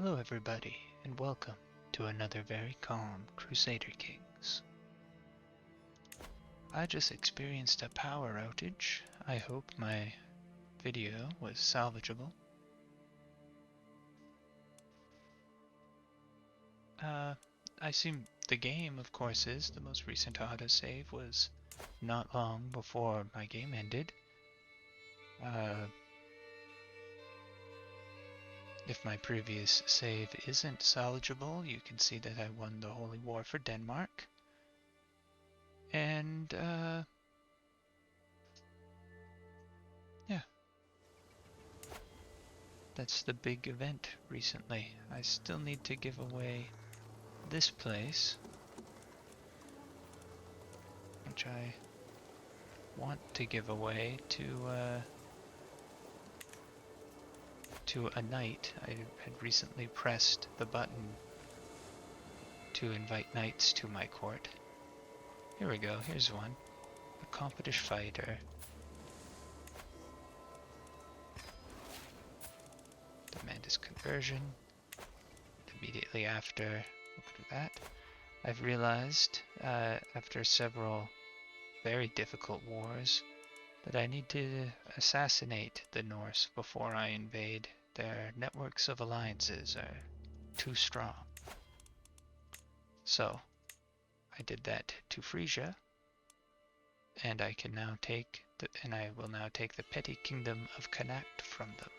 Hello everybody, and welcome to another very calm Crusader Kings. I just experienced a power outage. I hope my video was salvageable. I assume the game, of course, is the most recent autosave was not long before my game ended. If my previous save isn't salvageable, you can see that I won the Holy War for Denmark. And, yeah. That's the big event recently. I still need to give away this place, which I want to give away to a knight. I had recently pressed the button to invite knights to my court. Here we go, here's one. Accomplished fighter. Demand his conversion. Immediately after, look at that. I've realized, after several very difficult wars, that I need to assassinate the Norse before I invade. Their networks of alliances are too strong. So, I did that to Frisia, and I will now take the petty kingdom of Connacht from them.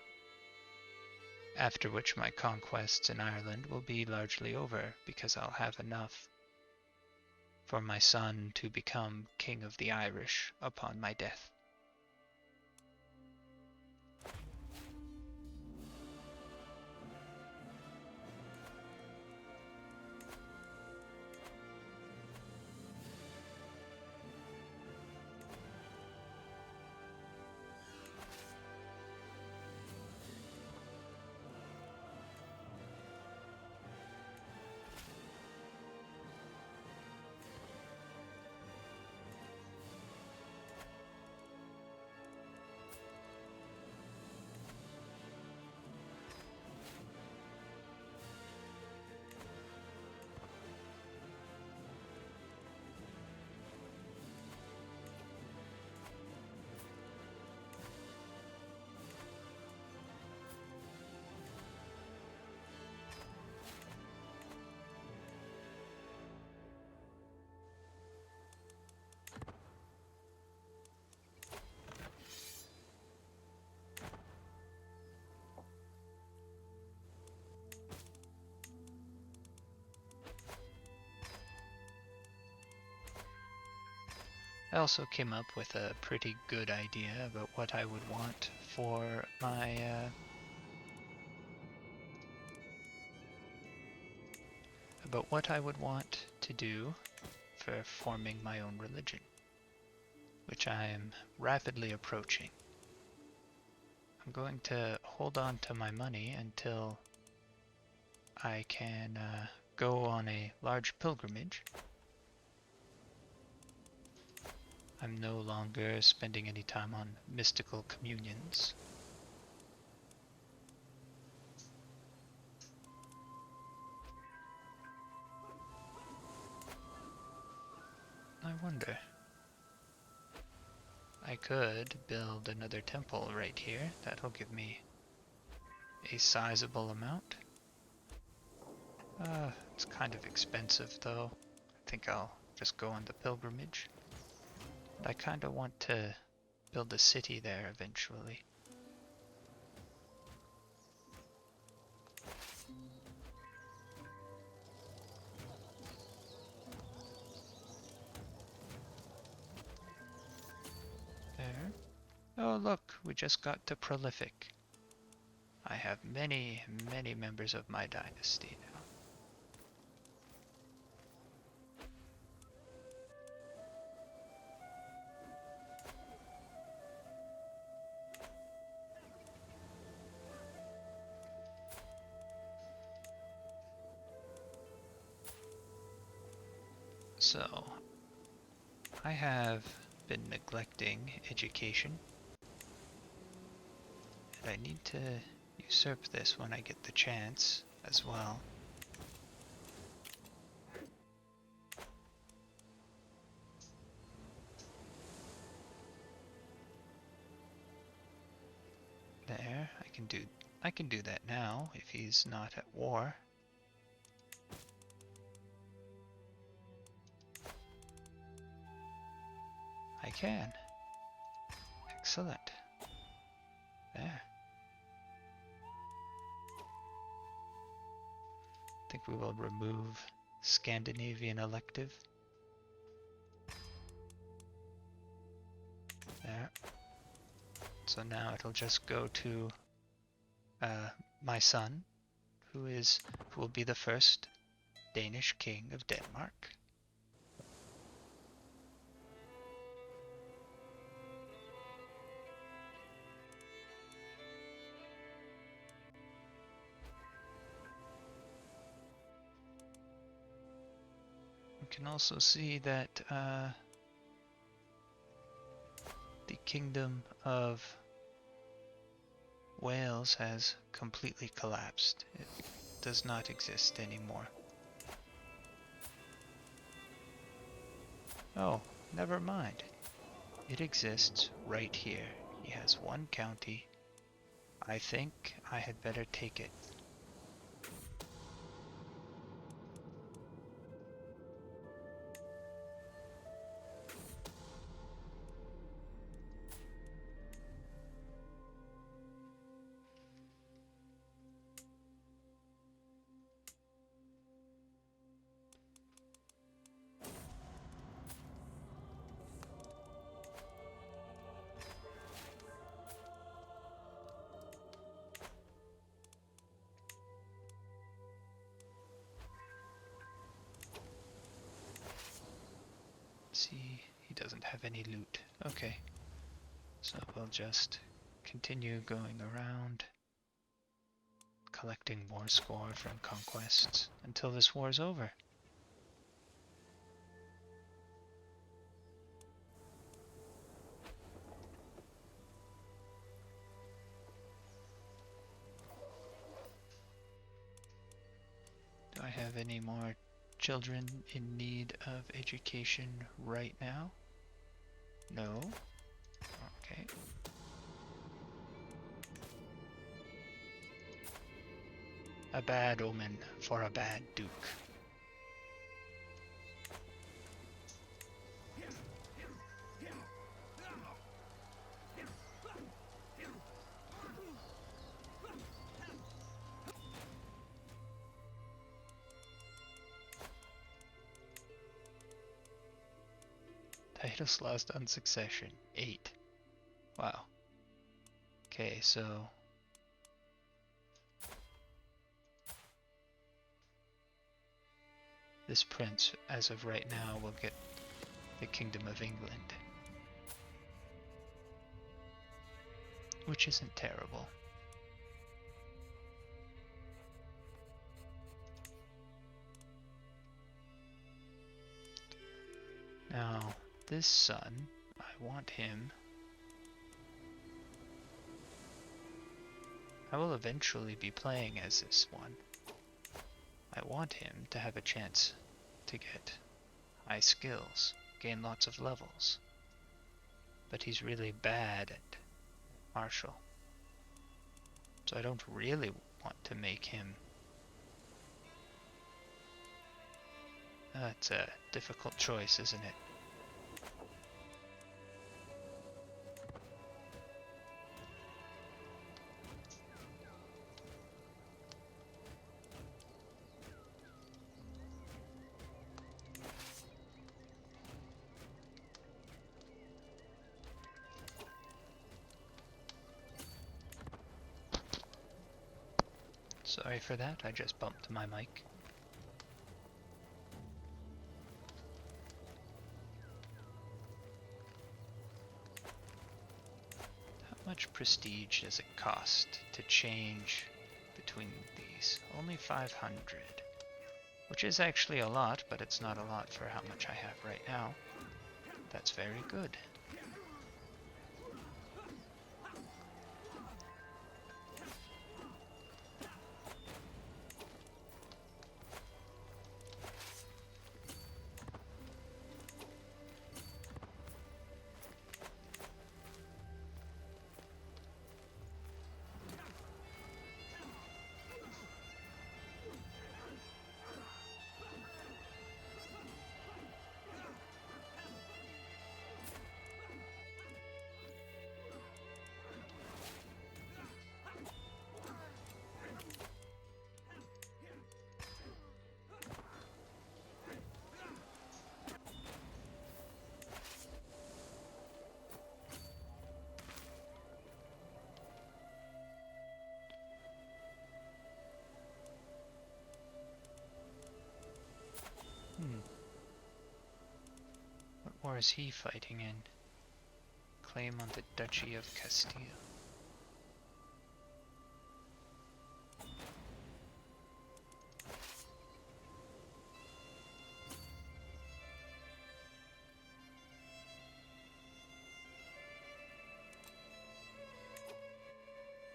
After which my conquests in Ireland will be largely over, because I'll have enough for my son to become King of the Irish upon my death. I also came up with a pretty good idea about what I would want for my to do for forming my own religion, which I am rapidly approaching. I'm going to hold on to my money until I can go on a large pilgrimage. I'm no longer spending any time on mystical communions. I wonder. I could build another temple right here. That'll give me a sizable amount. It's kind of expensive though. I think I'll just go on the pilgrimage. I kind of want to build a city there eventually. There. Oh look, we just got to prolific. I have many, many members of my dynasty now. So, I have been neglecting education, and I need to usurp this when I get the chance, as well. There, I can do that now if he's not at war. I can. Excellent. There. I think we will remove Scandinavian elective. There. So now it'll just go to my son, who will be the first Danish king of Denmark. We can also see that the Kingdom of Wales has completely collapsed. It does not exist anymore. Oh, never mind. It exists right here. He has one county. I think I had better take it. See, he doesn't have any loot. Okay, so we'll just continue going around, collecting war score from conquests until this war is over. Do I have any more children in need of education right now? No. Okay. A bad omen for a bad duke. Titles lost on succession. 8. Wow. Okay, so this prince, as of right now, will get the Kingdom of England, which isn't terrible. Now, this son, I want him. I will eventually be playing as this one. I want him to have a chance to get high skills, gain lots of levels. But he's really bad at martial. So I don't really want to make him. That's a difficult choice, isn't it? Sorry for that, I just bumped my mic. How much prestige does it cost to change between these? Only 500. Which is actually a lot, but it's not a lot for how much I have right now. That's very good. war is he fighting in? Claim on the Duchy of Castile.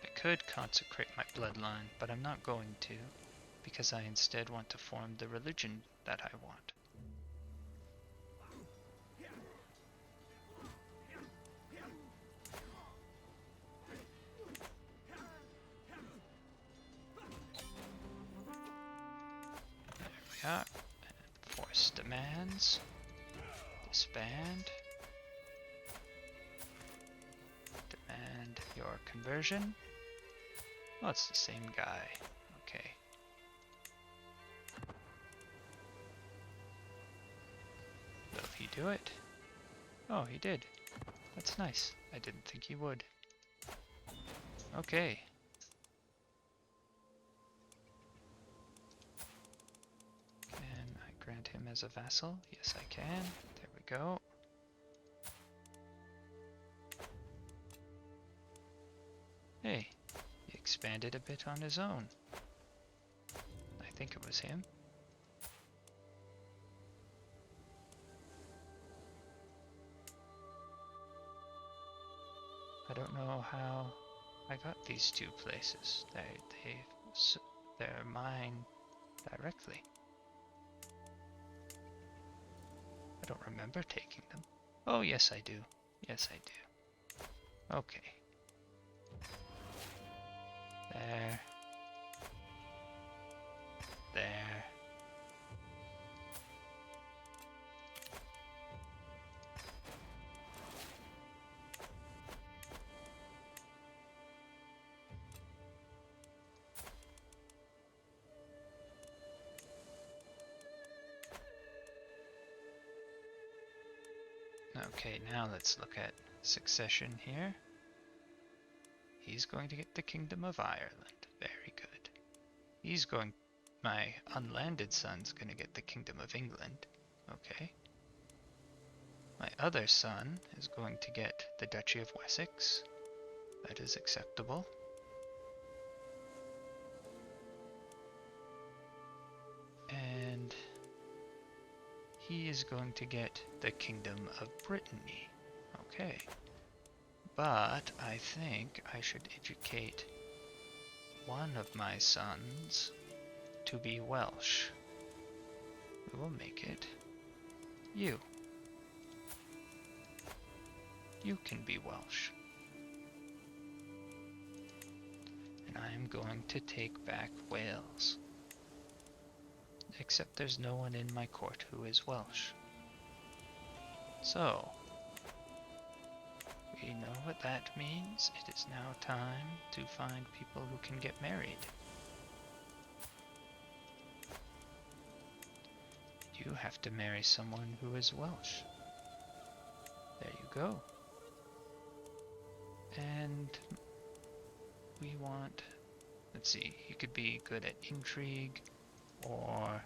I could consecrate my bloodline, but I'm not going to, because I instead want to form the religion that I want. Yeah, force demands, disband, demand your conversion. Oh, it's the same guy. Okay. Will he do it? Oh, he did. That's nice. I didn't think he would. Okay. Can I grant him as a vassal? Yes, I can. There we go. Hey, he expanded a bit on his own. I think it was him. I don't know how I got these two places. They're mine directly. I don't remember taking them. Oh, yes I do. Yes I do. Okay. There. There. Okay, now let's look at succession here. He's going to get the Kingdom of Ireland. Very good. My unlanded son's going to get the Kingdom of England. Okay. My other son is going to get the Duchy of Wessex. That is acceptable. And he is going to get the Kingdom of Brittany. Okay. But I think I should educate one of my sons to be Welsh. We will make it you. You can be Welsh. And I am going to take back Wales. Except there's no one in my court who is Welsh. So, we know what that means. It is now time to find people who can get married. You have to marry someone who is Welsh. There you go. And we want, let's see, he could be good at intrigue or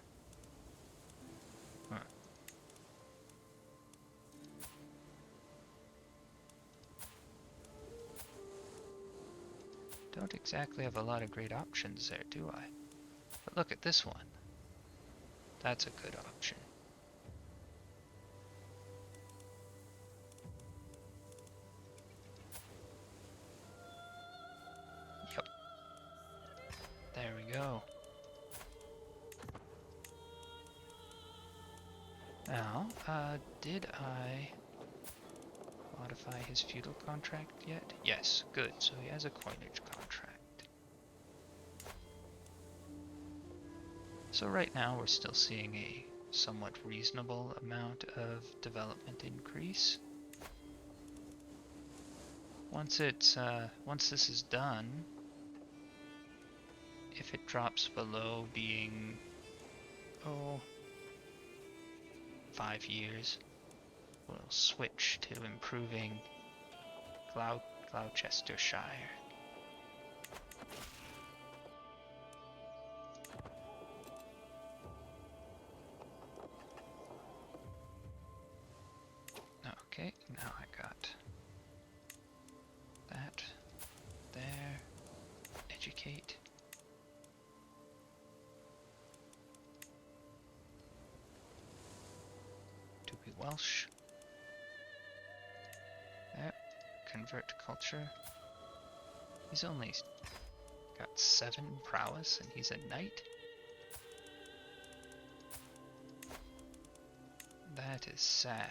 don't exactly have a lot of great options there, do I? But look at this one. That's a good option. Yep. There we go. Now, did I modify his feudal contract yet? Yes, good. So he has a coinage contract. So right now we're still seeing a somewhat reasonable amount of development increase. Once this is done, if it drops below being 5 years, we'll switch to improving Gloucestershire. educate. To be Welsh. Yep. Convert culture. He's only got 7 prowess and he's a knight? That is sad.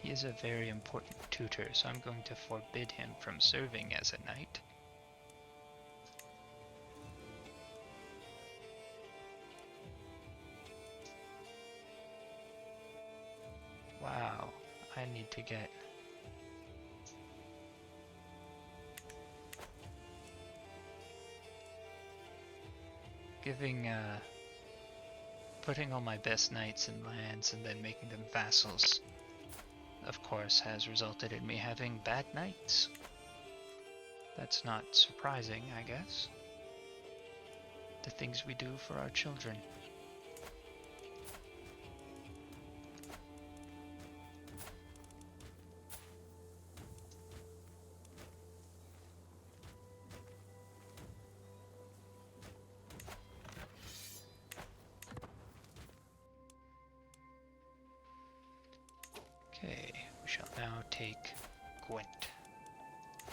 He is a very important tutor, so I'm going to forbid him from serving as a knight. Wow, I need to get... putting all my best knights in lands and then making them vassals, of course, has resulted in me having bad knights. That's not surprising, I guess. The things we do for our children. Okay, we shall now take Gwent.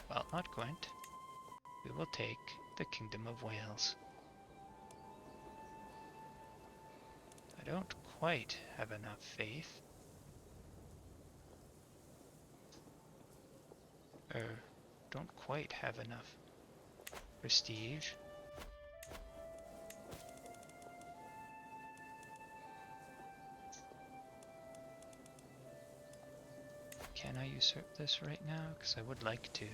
Well, not Gwent. We will take the Kingdom of Wales. I don't quite have enough faith. Don't quite have enough prestige. Can I usurp this right now? Because I would like to.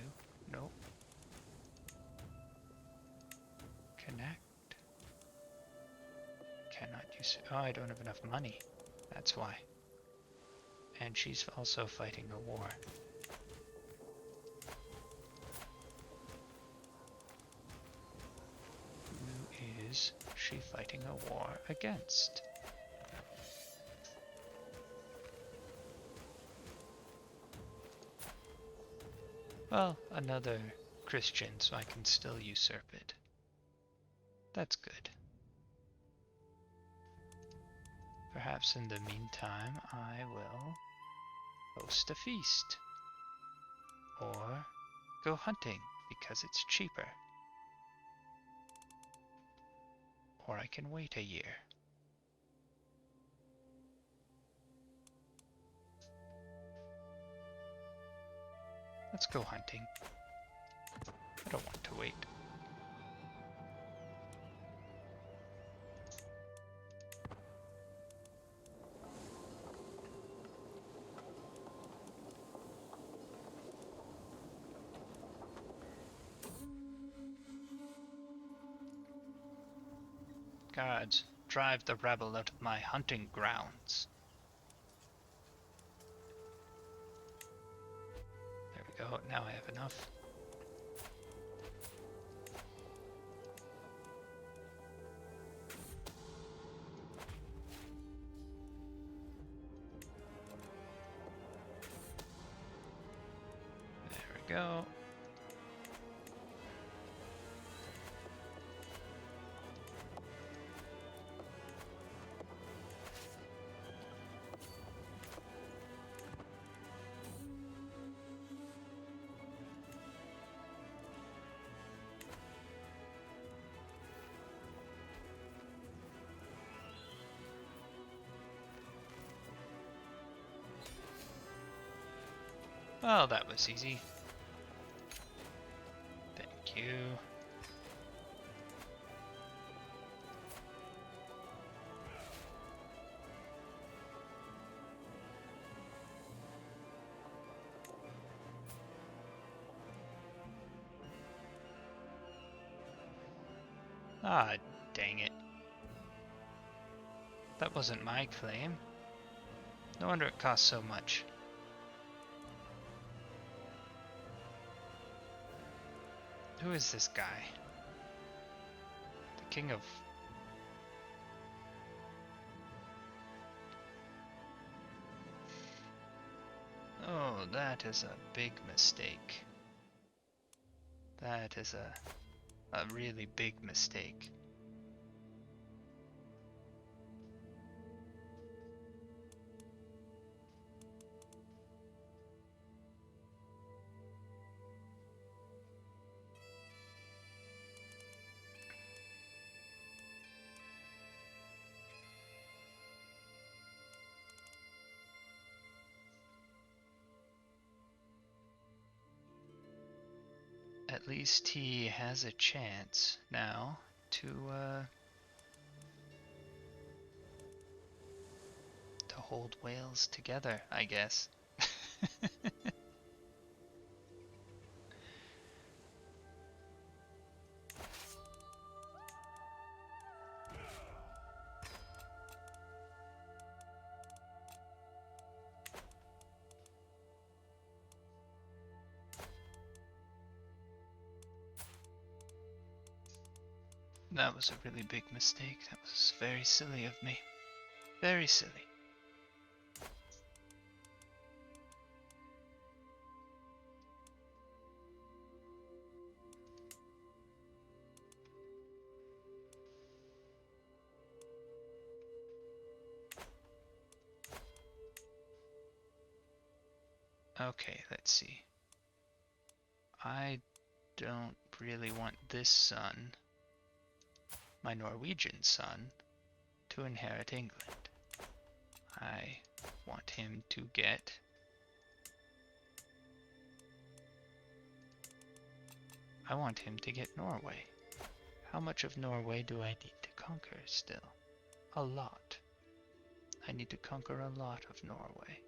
Nope. Connect. Cannot usurp. Oh, I don't have enough money. That's why. And she's also fighting a war. Who is she fighting a war against? Well, another Christian, so I can still usurp it. That's good. Perhaps in the meantime I will host a feast. Or go hunting because it's cheaper. Or I can wait a year. Let's go hunting. I don't want to wait. Guards, drive the rebel out of my hunting grounds. There we go, now I have enough. There we go. Well, that was easy. Thank you. Ah, dang it. That wasn't my claim. No wonder it cost so much. Who is this guy? The king of... Oh, that is a big mistake. That is a really big mistake. At least he has a chance now to hold Wales together, I guess. That was a really big mistake. That was very silly of me. Very silly. Okay, let's see. I don't really want this son, my Norwegian son, to inherit England. I want him to get Norway. How much of Norway do I need to conquer still? A lot. I need to conquer a lot of Norway.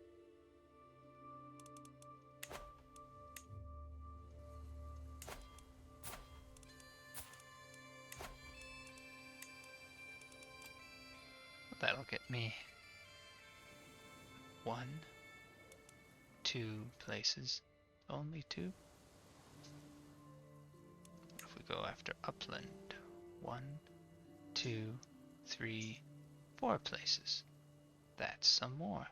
That'll get me 1, 2 places. Only 2? If we go after Upland, 1, 2, 3, 4 places. That's some more.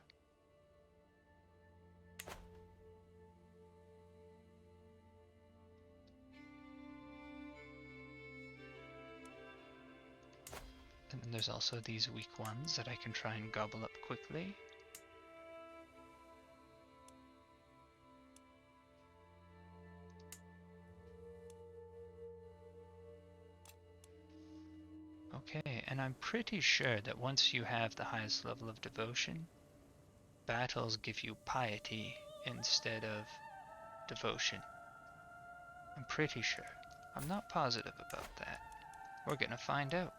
And then there's also these weak ones that I can try and gobble up quickly. Okay, and I'm pretty sure that once you have the highest level of devotion, battles give you piety instead of devotion. I'm pretty sure. I'm not positive about that. We're gonna find out.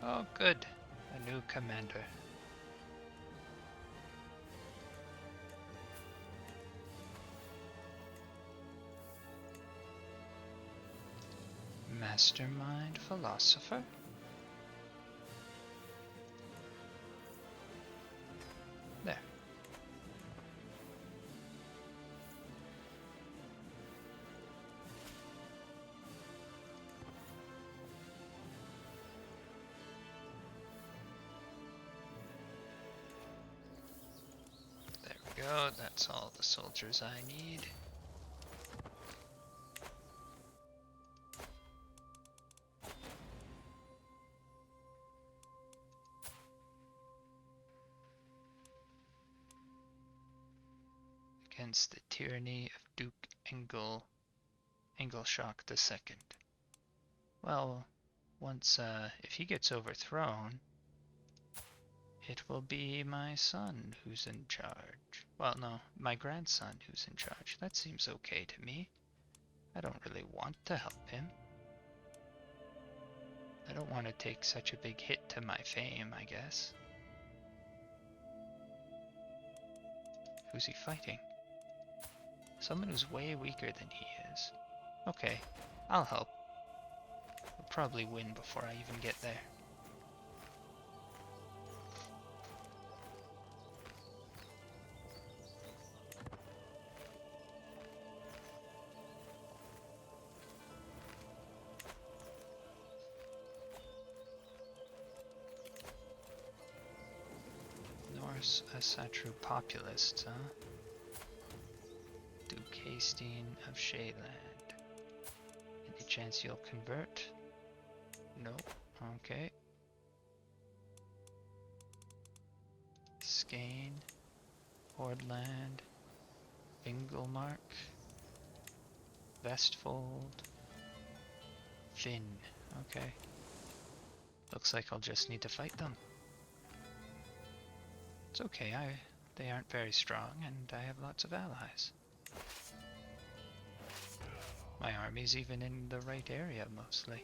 Oh, good. A new commander. Mastermind philosopher? There. There we go, that's all the soldiers I need. Against the tyranny of Duke Engelshock II. Well, once if he gets overthrown, it will be my son who's in charge. Well, no, my grandson who's in charge. That seems okay to me. I don't really want to help him. I don't want to take such a big hit to my fame, I guess. Who's he fighting? Someone who's way weaker than he is. Okay, I'll help. We'll probably win before I even get there. Norse Asatru populists, huh? Duke Hastine of Shayland. Any chance you'll convert? No. Okay. Skane. Hordland. Inglemark. Vestfold. Finn. Okay. Looks like I'll just need to fight them. It's okay, they aren't very strong, and I have lots of allies. My army's even in the right area, mostly.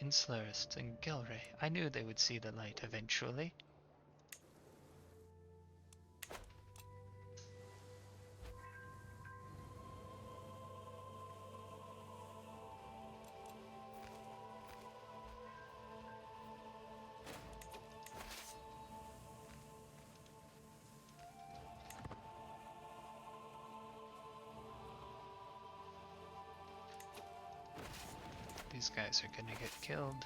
Inslurst and Gilray. I knew they would see the light eventually. These guys are gonna get killed.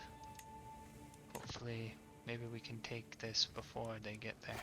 Hopefully, maybe we can take this before they get there.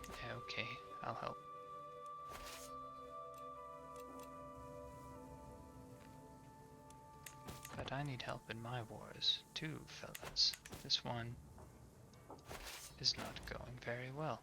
Yeah, okay, I'll help. But I need help in my wars, too, fellas. This one is not going very well.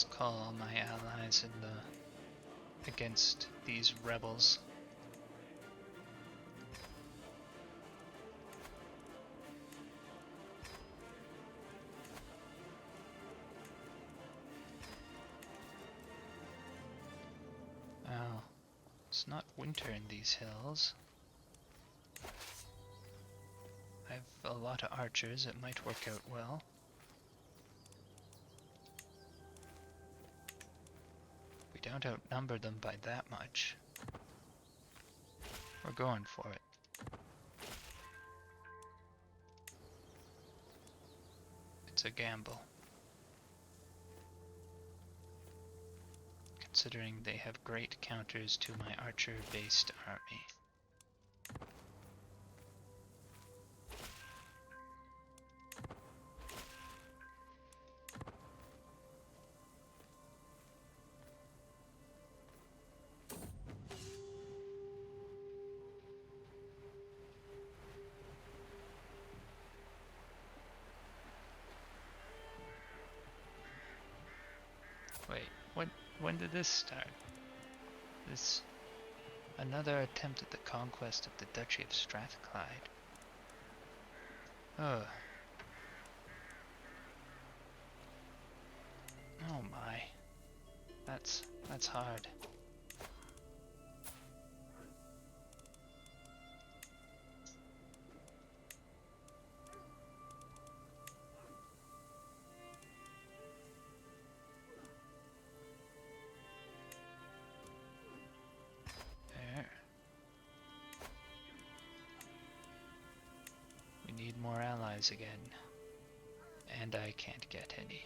Let's call my allies in the against these rebels. Well, it's not winter in these hills. I have a lot of archers, it might work out well. We don't outnumber them by that much. We're going for it. It's a gamble. Considering they have great counters to my archer-based army. Wait, when did this start? This another attempt at the conquest of the Duchy of Strathclyde. Ugh. Oh my. That's hard. There. We need more allies again. And I can't get any.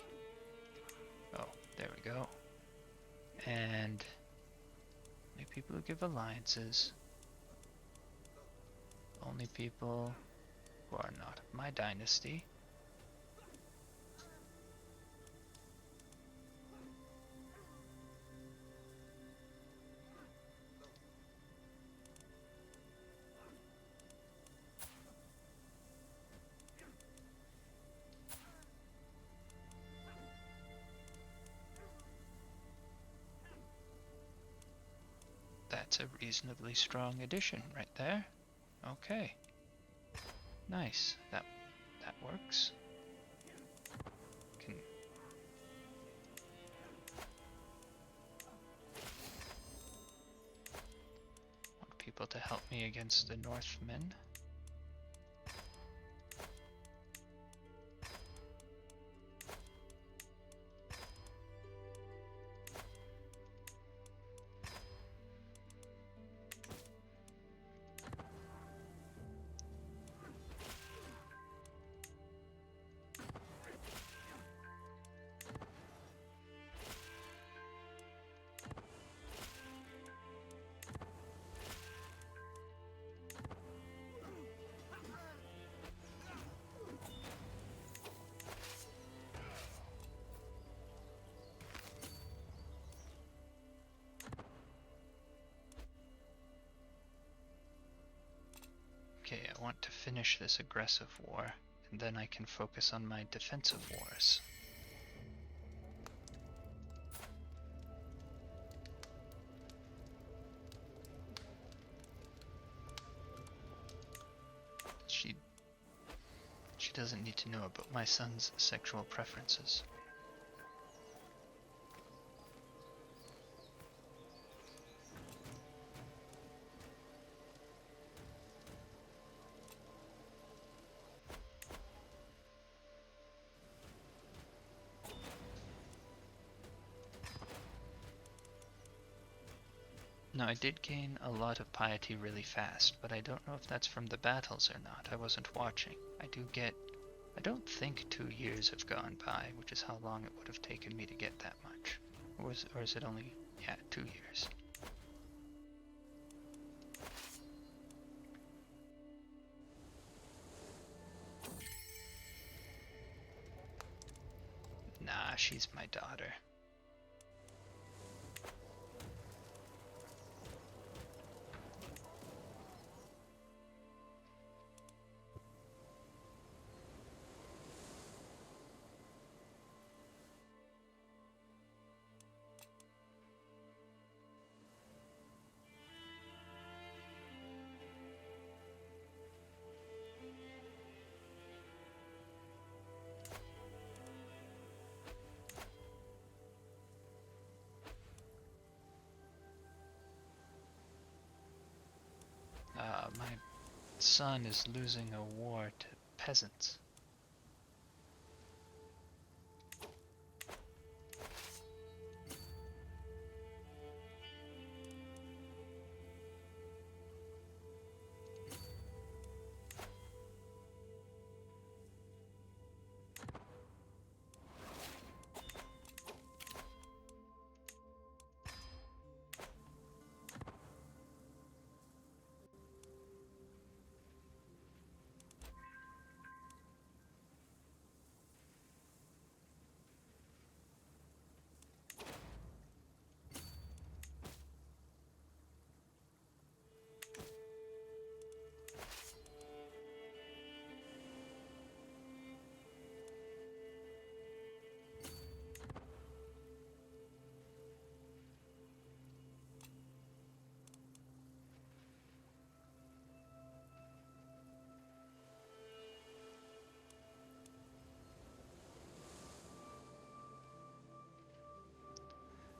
Oh, there we go. And only people who give alliances. Only people who are not of my dynasty. That's a reasonably strong addition right there. Okay. Nice. That works. Can want people to help me against the Northmen. Okay, I want to finish this aggressive war, and then I can focus on my defensive wars. She doesn't need to know about my son's sexual preferences. Now, I did gain a lot of piety really fast, but I don't know if that's from the battles or not. I wasn't watching. I don't think 2 years have gone by, which is how long it would have taken me to get that much. Or is it only, yeah, 2 years. Nah, she's my daughter. son is losing a war to peasants.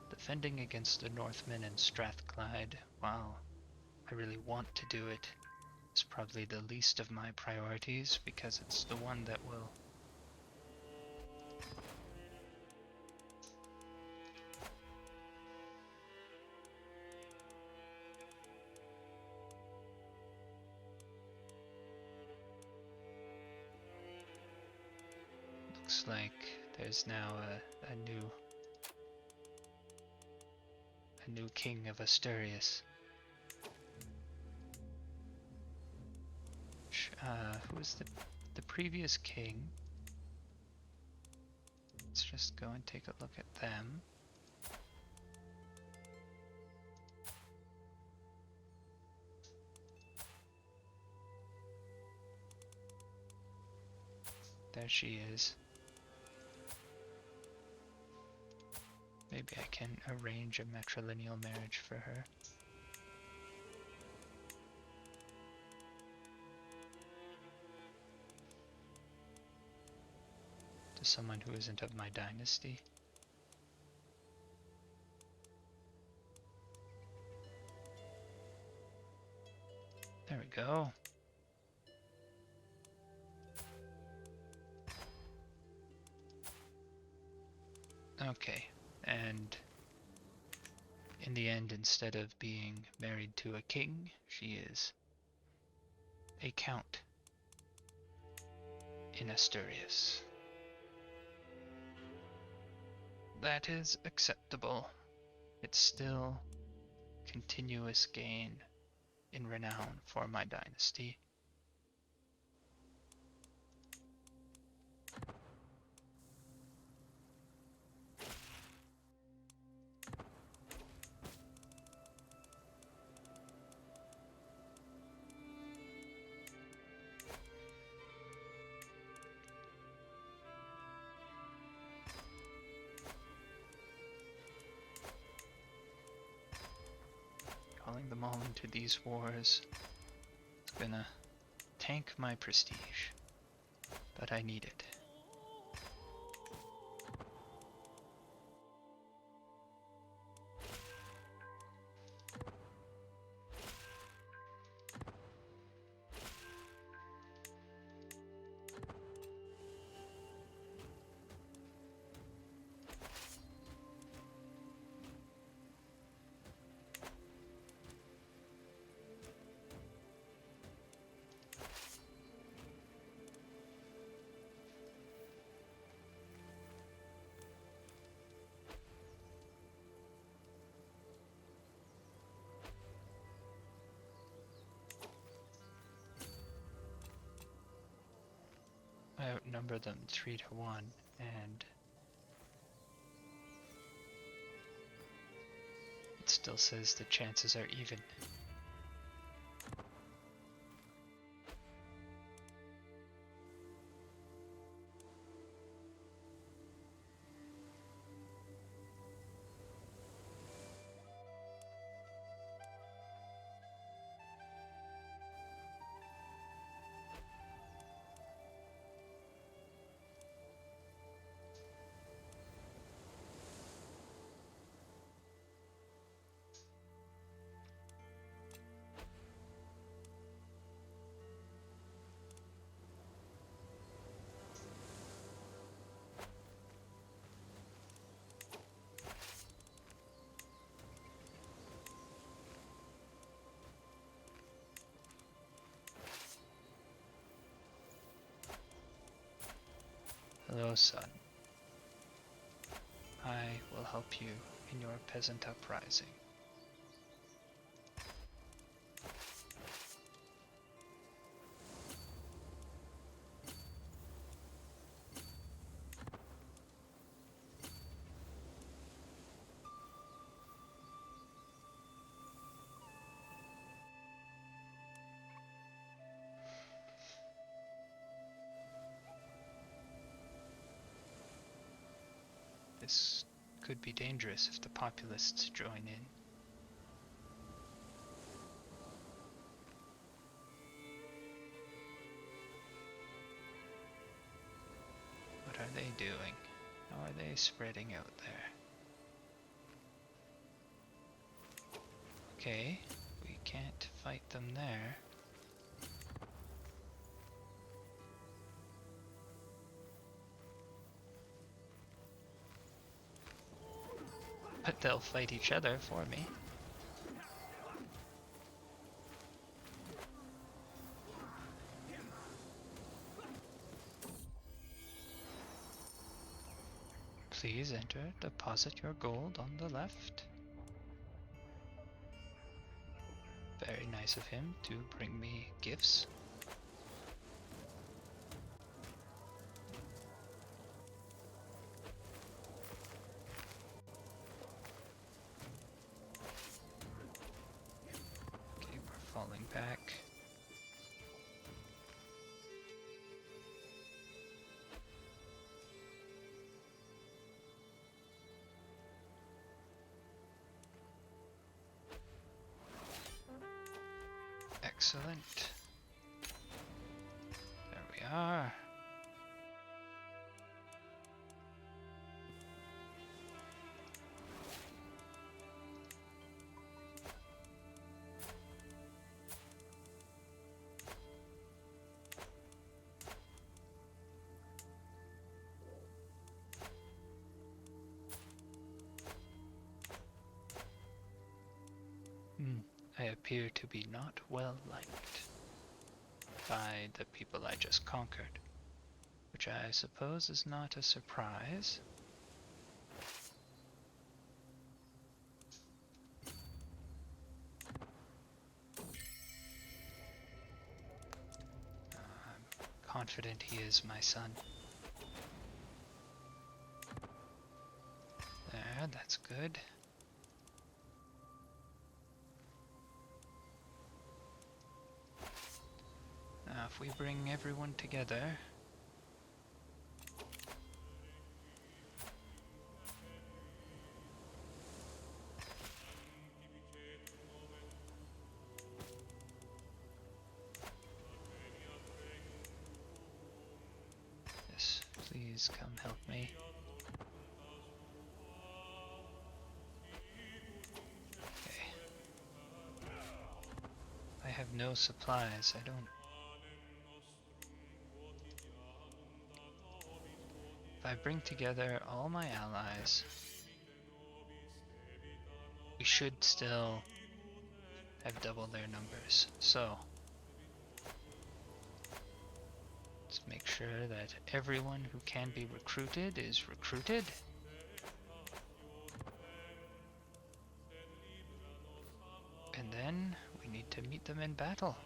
Defending against the Northmen in Strathclyde, while I really want to do it, is probably the least of my priorities because it's the one that will looks like there's now a new king of Asturias. Who was the previous king? Let's just go and take a look at them. There she is. Maybe I can arrange a matrilineal marriage for her. To someone who isn't of my dynasty. There we go. Okay, and in the end, instead of being married to a king, she is a count in Asturias. That is acceptable. It's still continuous gain in renown for my dynasty. Calling them all into these wars is gonna tank my prestige, but I need it. I outnumber them 3-1, and it still says the chances are even. Hello, son. I will help you in your peasant uprising. This could be dangerous if the populists join in. What are they doing? How are they spreading out there? Okay, we can't fight them there. But they'll fight each other for me. Please enter, deposit your gold on the left. Very nice of him to bring me gifts. Okay, we're falling back. Excellent. There we are. I appear to be not well liked by the people I just conquered, which I suppose is not a surprise. I'm confident he is my son. There, that's good. Now, if we bring everyone together, yes, please come help me. Okay. I have no supplies, I don't. If I bring together all my allies, we should still have double their numbers. So, let's make sure that everyone who can be recruited is recruited. And then we need to meet them in battle.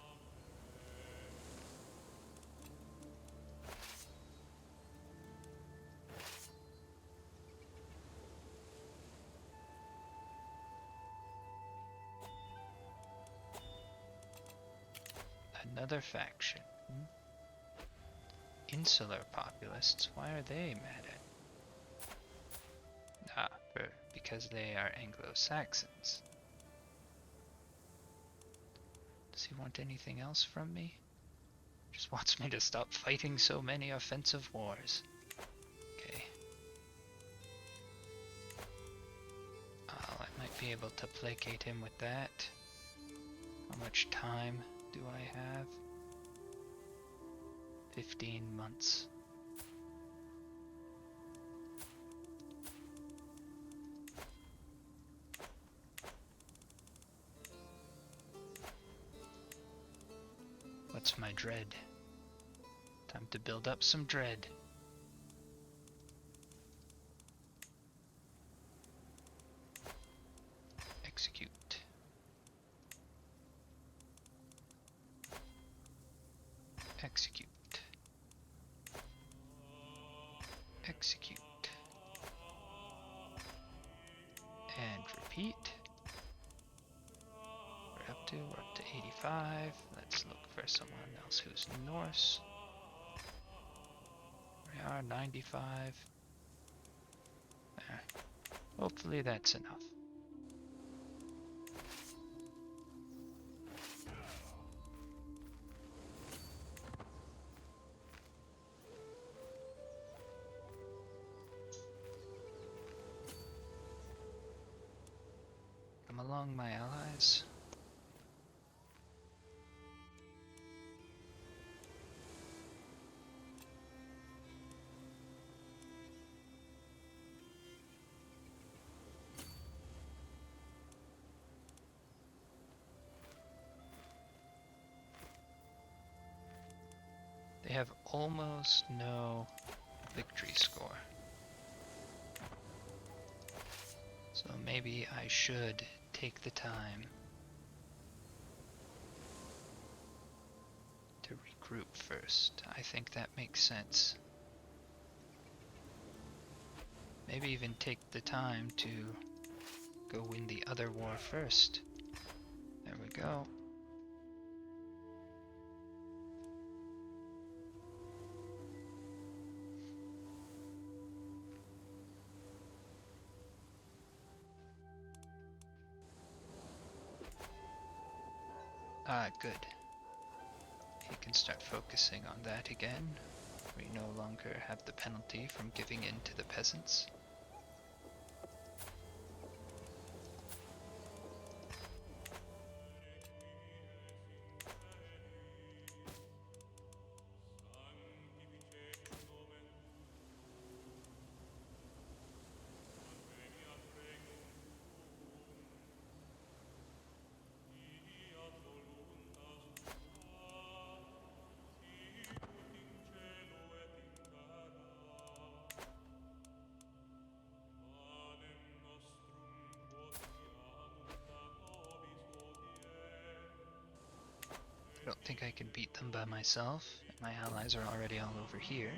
Another faction. Insular populists, why are they mad at? Because they are Anglo-Saxons. Does he want anything else from me? Just wants me to stop fighting so many offensive wars. Okay. I might be able to placate him with that. How much time do I have? 15 months. What's my dread? Time to build up some dread. Execute. Execute. Execute. And repeat. We're up to 85. Let's look for someone else who's Norse. We are 95. There. Hopefully that's enough. Come along, my allies. They have almost no victory score. So maybe I should take the time to regroup first. I think that makes sense. Maybe even take the time to go win the other war first. There we go. Ah, good. He can start focusing on that again. We no longer have the penalty from giving in to the peasants. I don't think I can beat them by myself. My allies are already all over here.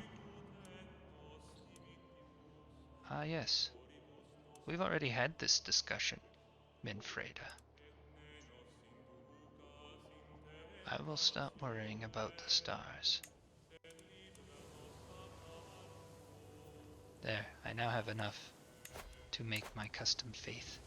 Ah, yes. We've already had this discussion, Minfreda. I will stop worrying about the stars. There, I now have enough to make my custom faith.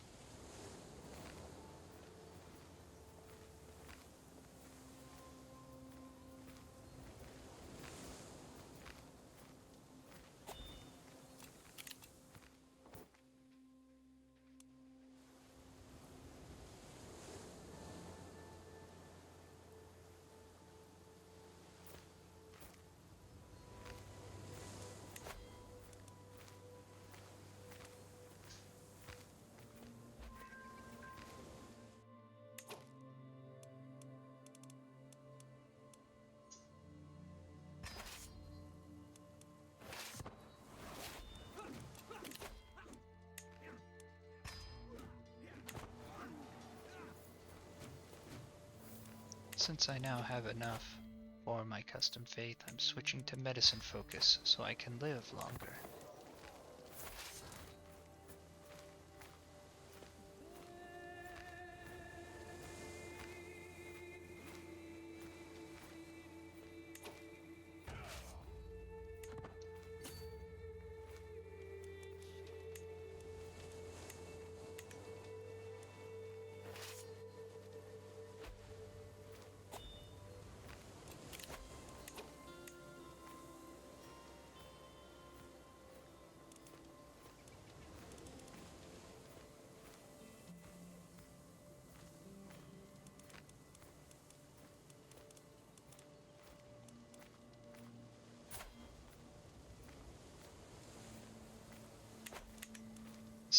Since I now have enough for my custom faith, I'm switching to medicine focus so I can live longer.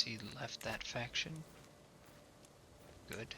He left that faction. Good.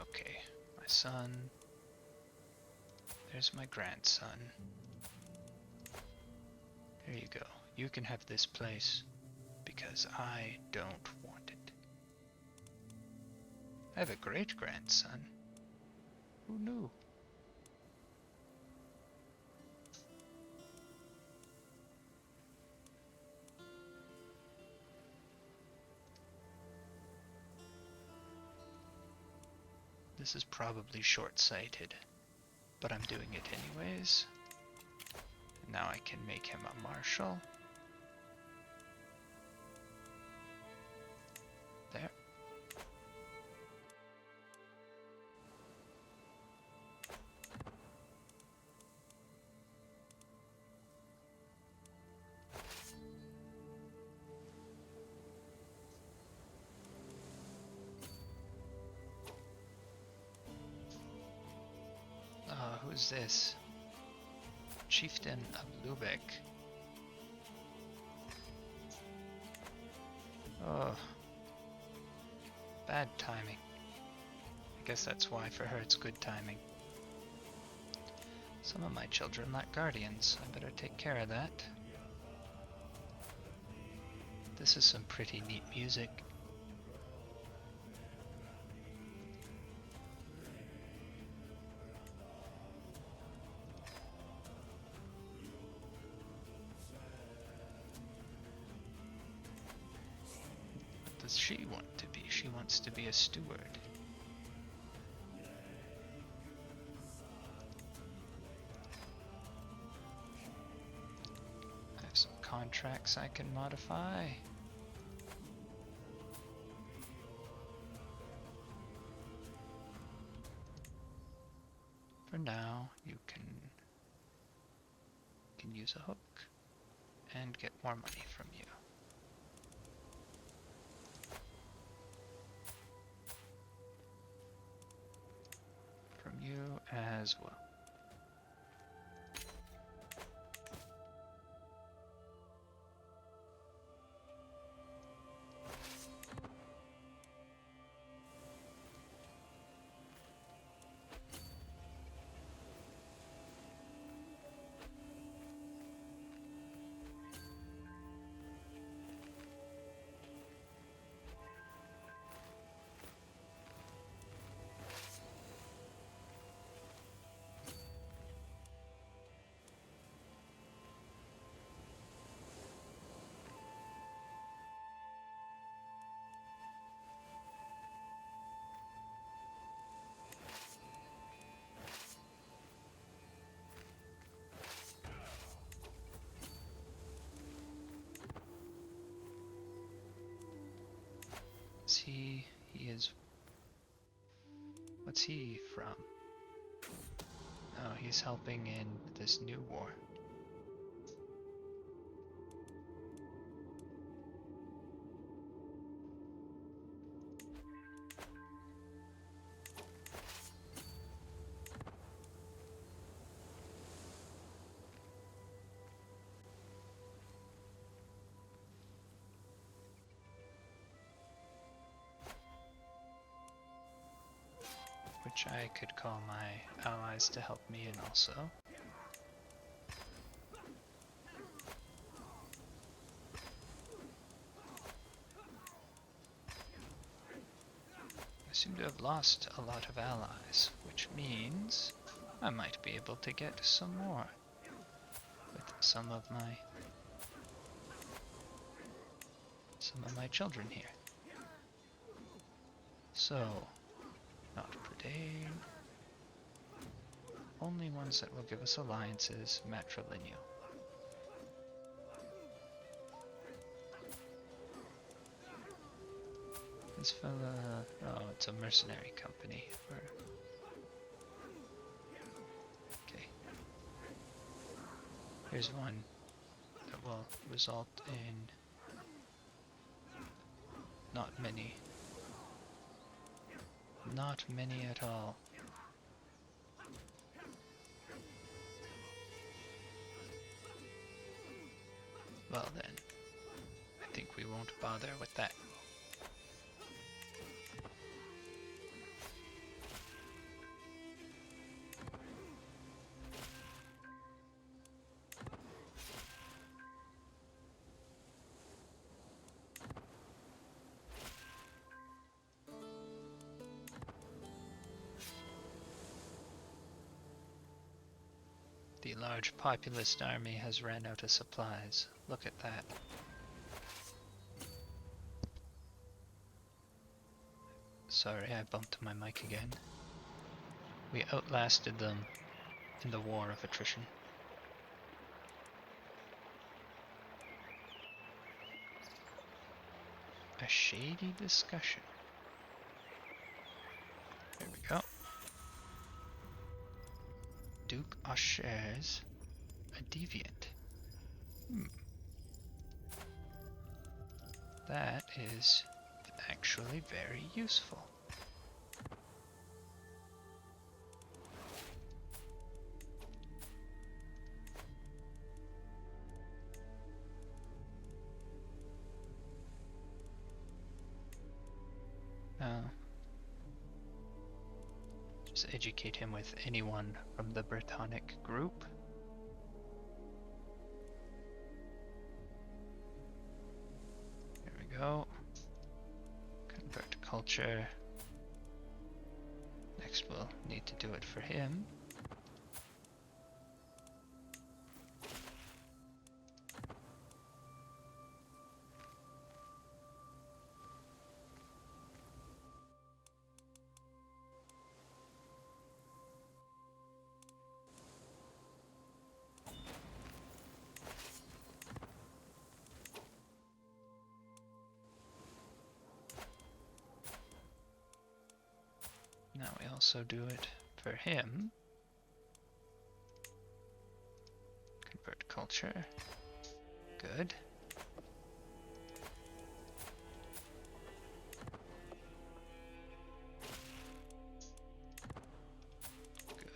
Okay, my son. There's my grandson. There you go. You can have this place, because I don't want it. I have a great-grandson. Who knew? This is probably short-sighted, but I'm doing it anyways. Now I can make him a marshal. There. Who's this? Chieftain of Lubeck. Oh. Bad timing. I guess that's why for her it's good timing. Some of my children lack guardians. I better take care of that. This is some pretty neat music. What does she want to be? She wants to be a steward. I have some contracts I can modify. For now, you can use a hook and get more money from you. From you as well. He is... What's he from? Oh, he's helping in this new war. Which I could call my allies to help me in also. I seem to have lost a lot of allies, which means I might be able to get some more with some of my children here. So, not predate. Only ones that will give us alliances, matrilineal. This fella, oh, it's a mercenary company. Okay. Here's one that will result in not many at all. Well then, I think we won't bother with that. The large populist army has ran out of supplies. Look at that. Sorry, I bumped my mic again. We outlasted them in the war of attrition. A shady discussion. There we go. Duke Asher's a deviant. That is actually very useful. Just educate him with anyone from the Brittonic group. There we go. Convert culture. Next we'll need to do it for him. Now we also do it for him. Convert culture. Good.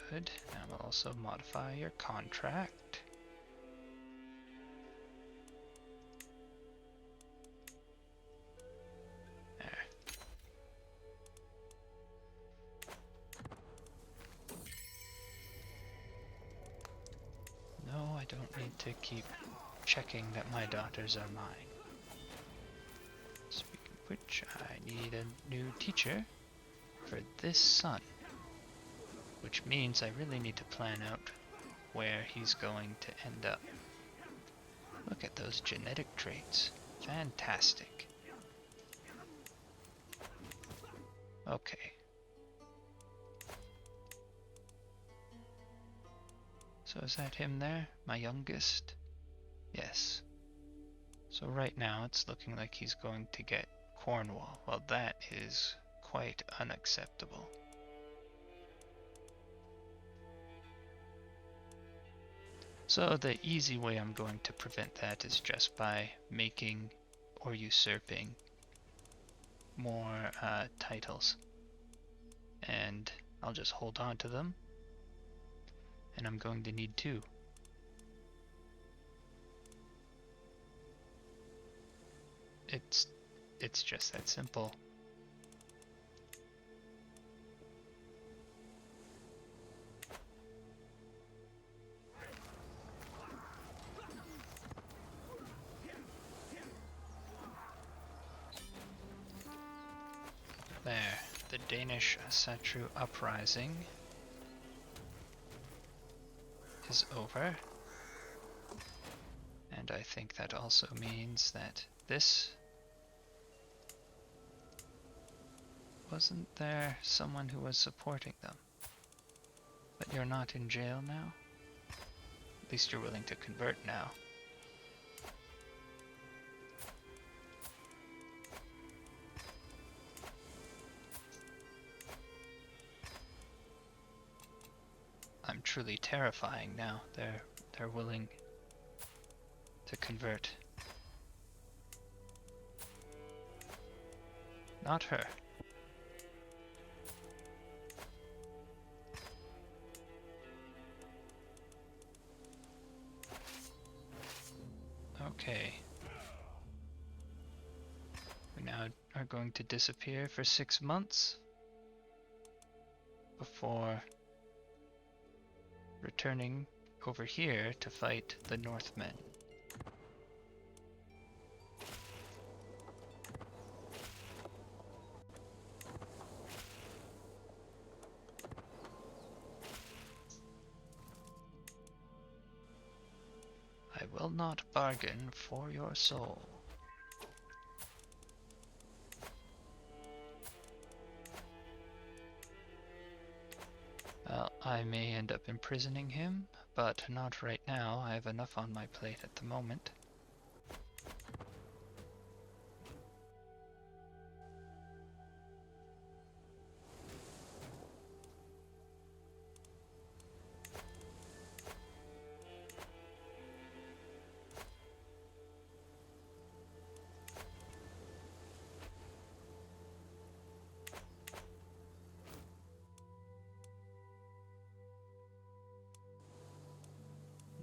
Good. Now we'll also modify your contract. Don't need to keep checking that my daughters are mine. Speaking of which, I need a new teacher for this son. Which means I really need to plan out where he's going to end up. Look at those genetic traits. Fantastic. Okay. So is that him there? My youngest? Yes. So right now it's looking like he's going to get Cornwall. Well, that is quite unacceptable. So the easy way I'm going to prevent that is just by making or usurping more titles. And I'll just hold on to them. And I'm going to need 2. It's just that simple. There, the Danish Satru uprising is over, and I think that also means that this... Wasn't there someone who was supporting them? But you're not in jail now? At least you're willing to convert now. I'm truly terrifying now. They're willing to convert. Not her. Okay. We now are going to disappear for 6 months before returning over here to fight the Northmen. will not bargain for your soul. Well, I may end up imprisoning him, but not right now. I have enough on my plate at the moment.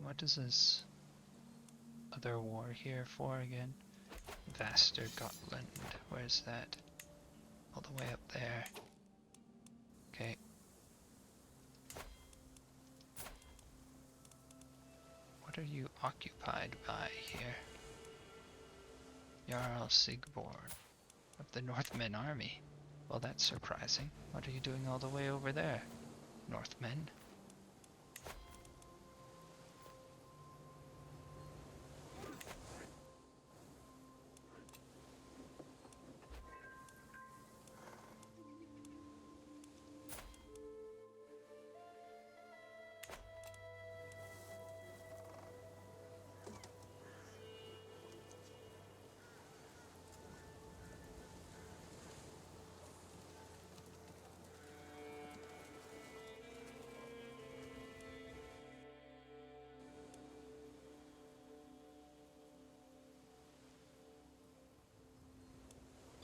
What is this other war here for again? Vaster Gotland. Where's that? All the way up there. Okay. What are you occupied by here? Jarl Sigborn of the Northmen army. Well, that's surprising. What are you doing all the way over there, Northmen?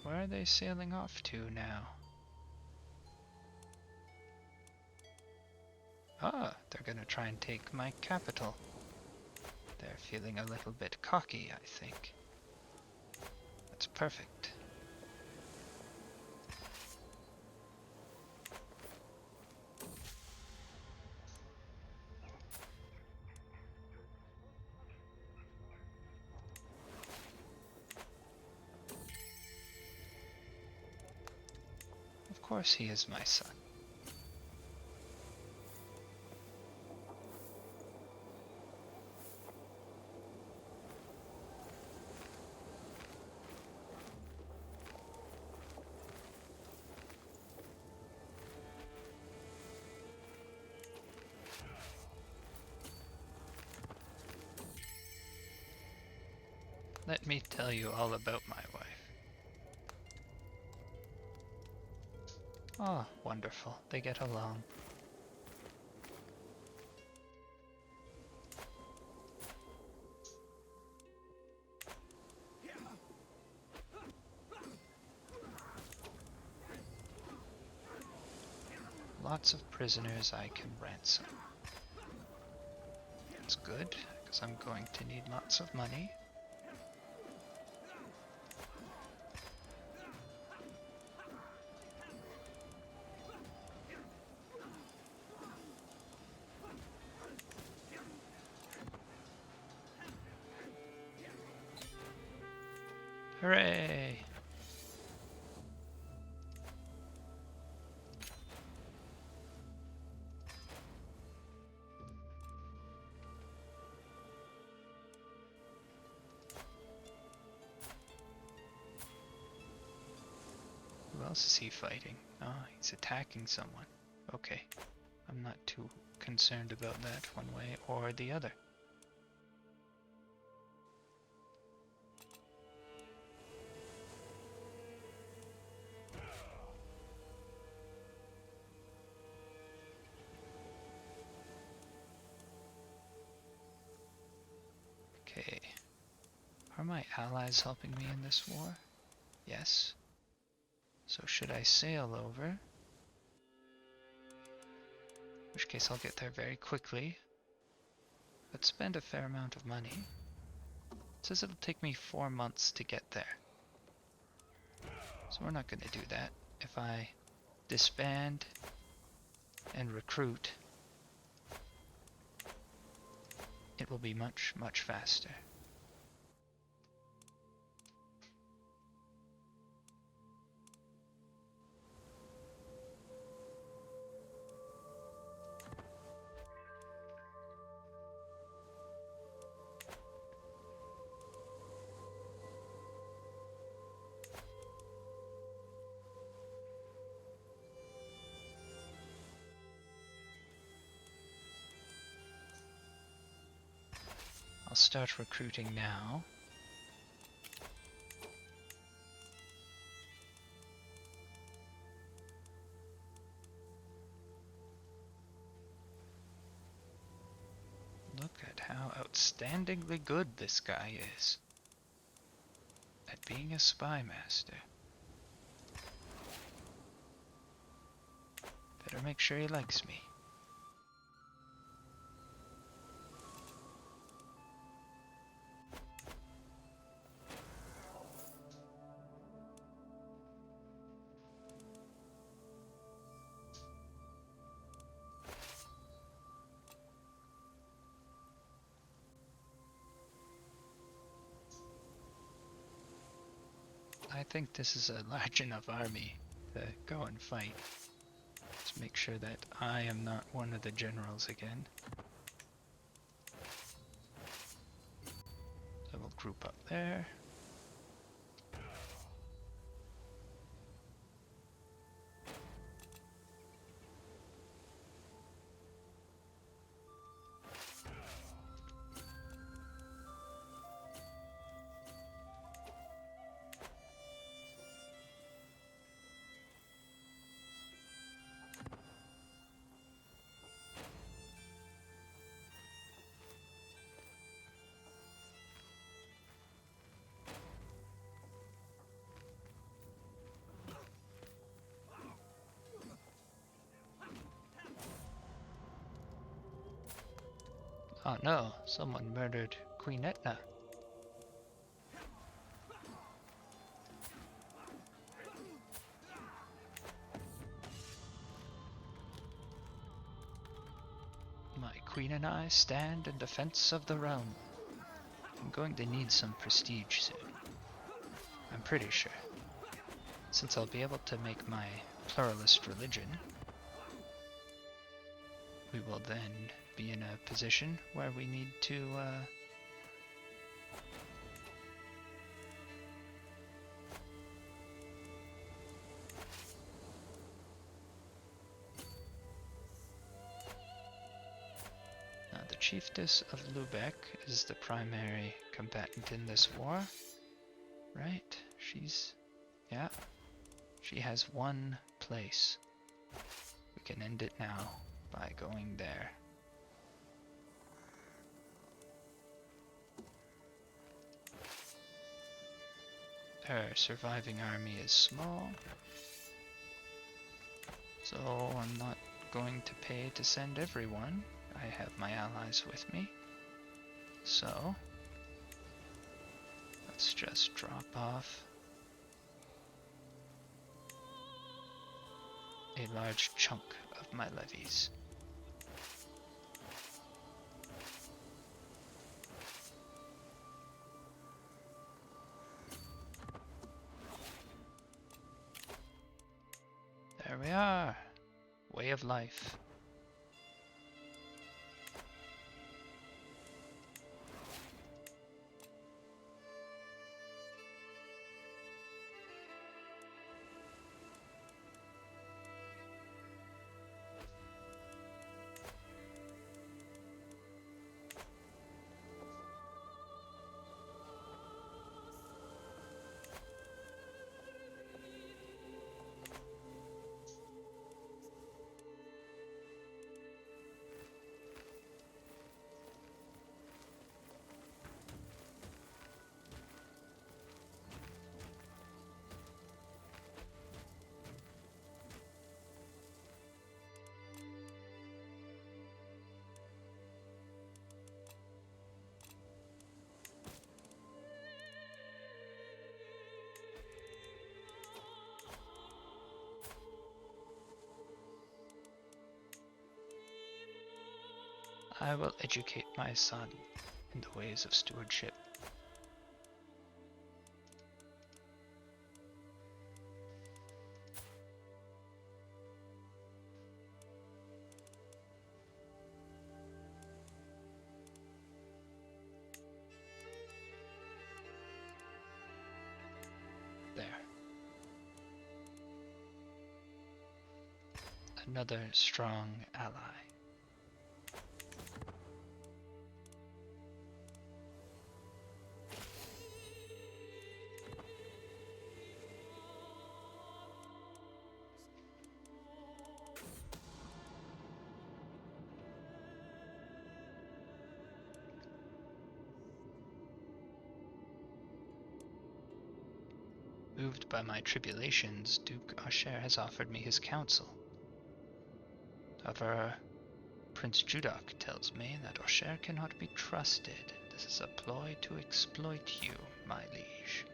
Where are they sailing off to now? Ah, they're gonna try and take my capital. They're feeling a little bit cocky, I think. That's perfect. Of course he is my son. Let me tell you all about my wife. Oh, wonderful. They get along. Lots of prisoners I can ransom. That's good, because I'm going to need lots of money. Hooray! Who else is he fighting? Oh, he's attacking someone. Okay. I'm not too concerned about that one way or the other. Okay. Are my allies helping me in this war? Yes. So should I sail over? In which case I'll get there very quickly, but spend a fair amount of money. It says it'll take me 4 months to get there. So we're not going to do that. If I disband and recruit, it will be much, much faster. start recruiting now. Look at how outstandingly good this guy is at being a spy master. Better make sure he likes me. I think this is a large enough army to go and fight. Let's make sure that I am not one of the generals again. So we'll group up there. Oh no, someone murdered Queen Etna. My queen and I stand in defense of the realm. I'm going to need some prestige soon. I'm pretty sure. Since I'll be able to make my pluralist religion, we will then be in a position where we need to now the Chiefess of Lubeck is the primary combatant in this war, right? Yeah, she has one place. We can end it now by going there. Her surviving army is small, so I'm not going to pay to send everyone. I have my allies with me, so let's just drop off a large chunk of my levies. There we are. Way of life. I will educate my son in the ways of stewardship. There. Another strong ally. Moved by my tribulations, Duke Asher has offered me his counsel. However, Prince Judak tells me that Asher cannot be trusted. This is a ploy to exploit you, my liege.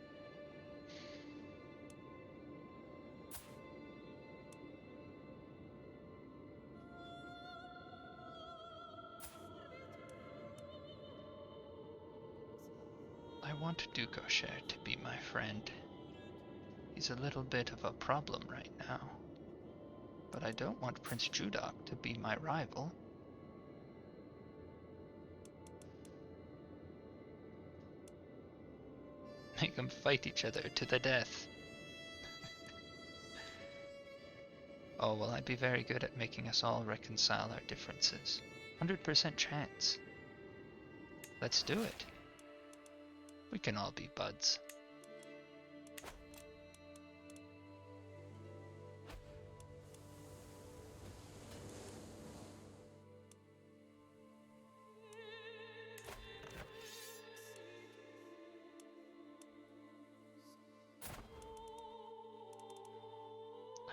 I want Duke Asher to be my friend. He's a little bit of a problem right now. But I don't want Prince Judak to be my rival. Make them fight each other to the death. Oh, well, I'd be very good at making us all reconcile our differences. 100% chance. Let's do it. We can all be buds.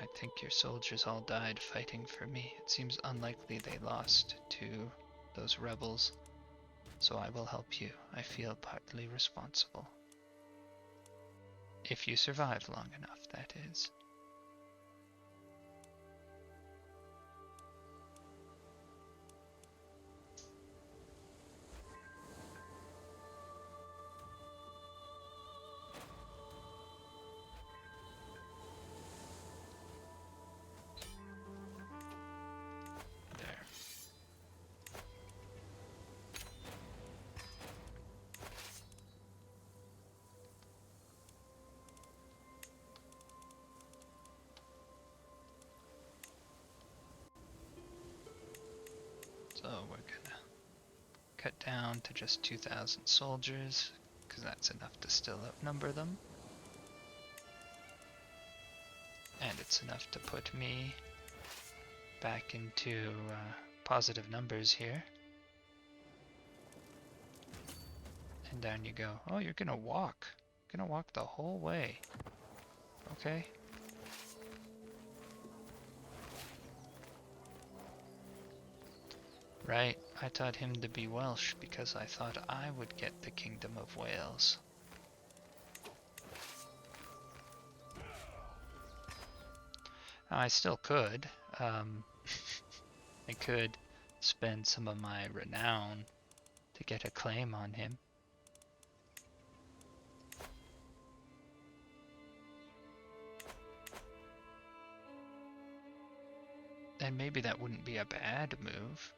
I think your soldiers all died fighting for me. It seems unlikely they lost to those rebels, so I will help you. I feel partly responsible. If you survive long enough, that is. So we're gonna cut down to just 2,000 soldiers, because that's enough to still outnumber them. And it's enough to put me back into positive numbers here. And down you go. Oh, you're gonna walk. You're gonna walk the whole way. Okay. Right, I taught him to be Welsh because I thought I would get the Kingdom of Wales. Now, I still could. I could spend some of my renown to get a claim on him. And maybe that wouldn't be a bad move.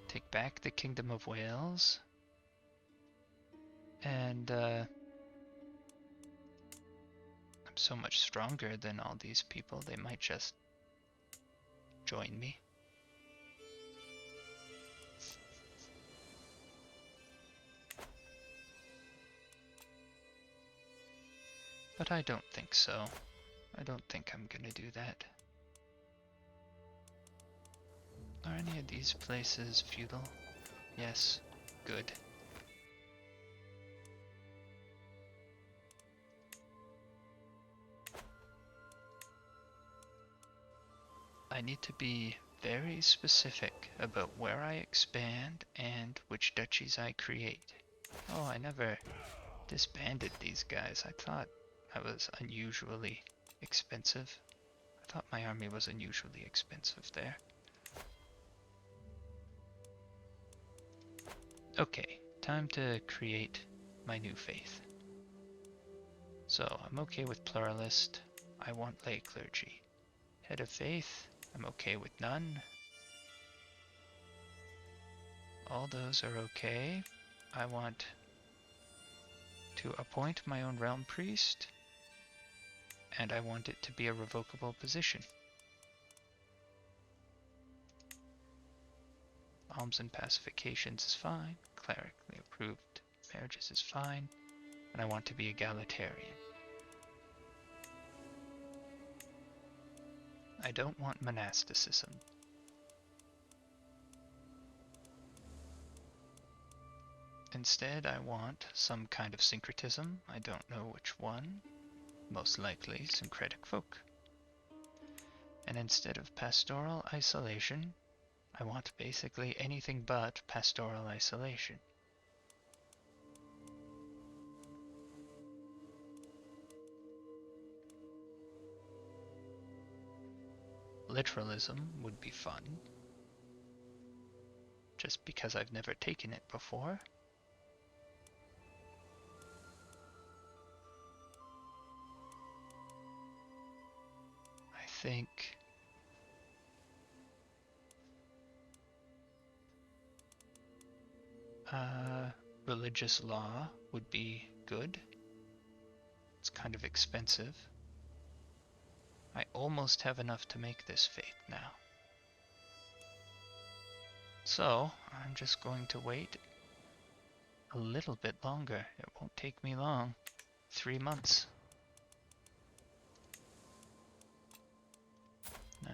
Take back the Kingdom of Wales. And I'm so much stronger than all these people, they might just join me. But I don't think so. I don't think I'm gonna do that. Are any of these places feudal? Yes. Good. I need to be very specific about where I expand and which duchies I create. Oh, I never disbanded these guys. I thought I was unusually expensive. I thought my army was unusually expensive there. Okay, time to create my new faith. So, I'm okay with pluralist. I want lay clergy. Head of faith, I'm okay with none. All those are okay. I want to appoint my own realm priest, and I want it to be a revocable position. Alms and pacifications is fine. Clerically approved marriages is fine. And I want to be egalitarian. I don't want monasticism. instead I want some kind of syncretism. I don't know which one. Most likely syncretic folk. And instead of pastoral isolation, I want basically anything but pastoral isolation. Literalism would be fun, just because I've never taken it before. I think religious law would be good. It's kind of expensive. I almost have enough to make this faith now. So, I'm just going to wait a little bit longer. It won't take me long. 3 months.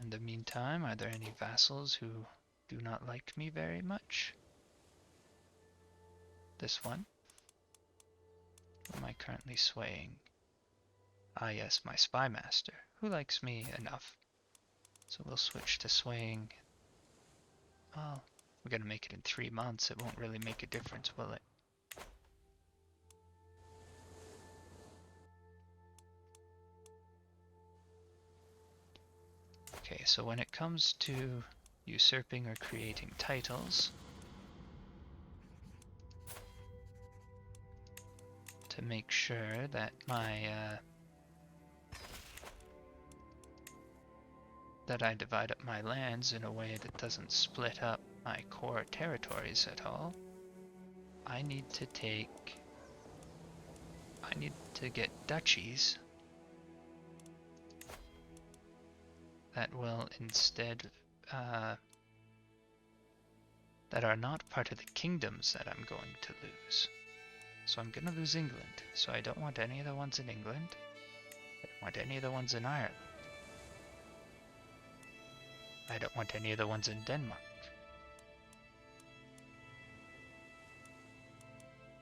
In the meantime, are there any vassals who do not like me very much? This one? Who am I currently swaying? Ah yes, my spy master, who likes me enough. So we'll switch to swaying. Well, we're gonna make it in 3 months. It won't really make a difference, will it? Okay, so when it comes to usurping or creating titles, to make sure that that I divide up my lands in a way that doesn't split up my core territories at all, I need to get duchies that will instead that are not part of the kingdoms that I'm going to lose. So I'm gonna lose England, so I don't want any of the ones in England. I don't want any of the ones in Ireland. I don't want any of the ones in Denmark.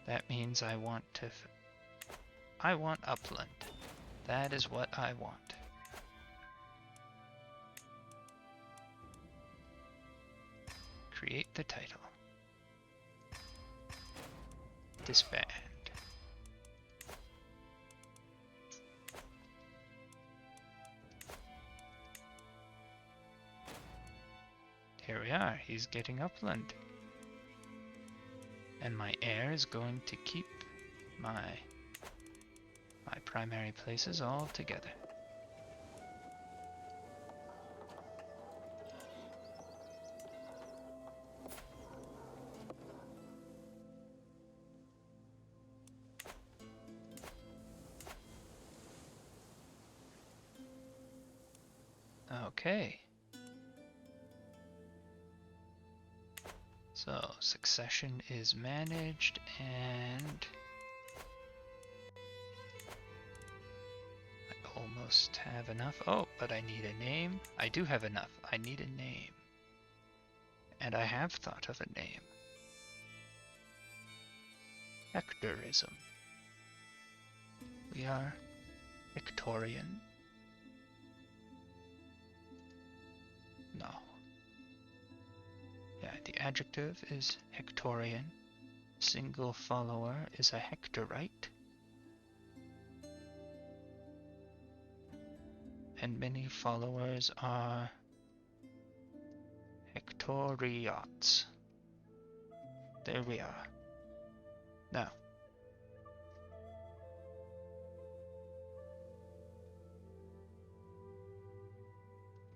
That means I want Upland. That is what I want. Create the title. Disband. Here we are, he's getting Upland. And my heir is going to keep my primary places all together. Okay. So, succession is managed, and I almost have enough. Oh, but I need a name. I do have enough. I need a name. And I have thought of a name. Hectorism. We are Victorian. No. Yeah, the adjective is Hectorian. Single follower is a Hectorite. And many followers are Hectoriots. There we are. Now,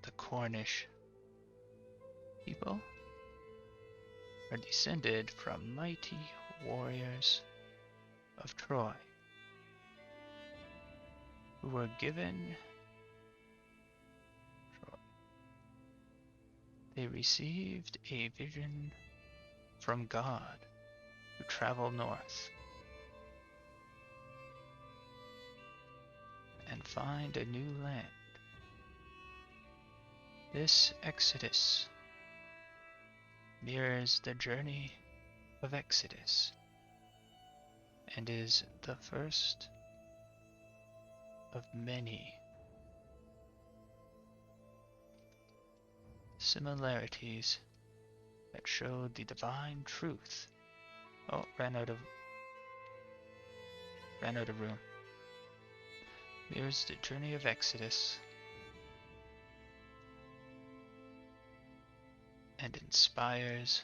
the Cornish people are descended from mighty warriors of Troy, who were given They received a vision from God to travel north and find a new land. This exodus mirrors the journey of Exodus and is the first of many similarities that showed the divine truth. Oh, ran out of room. Mirrors the journey of Exodus and inspires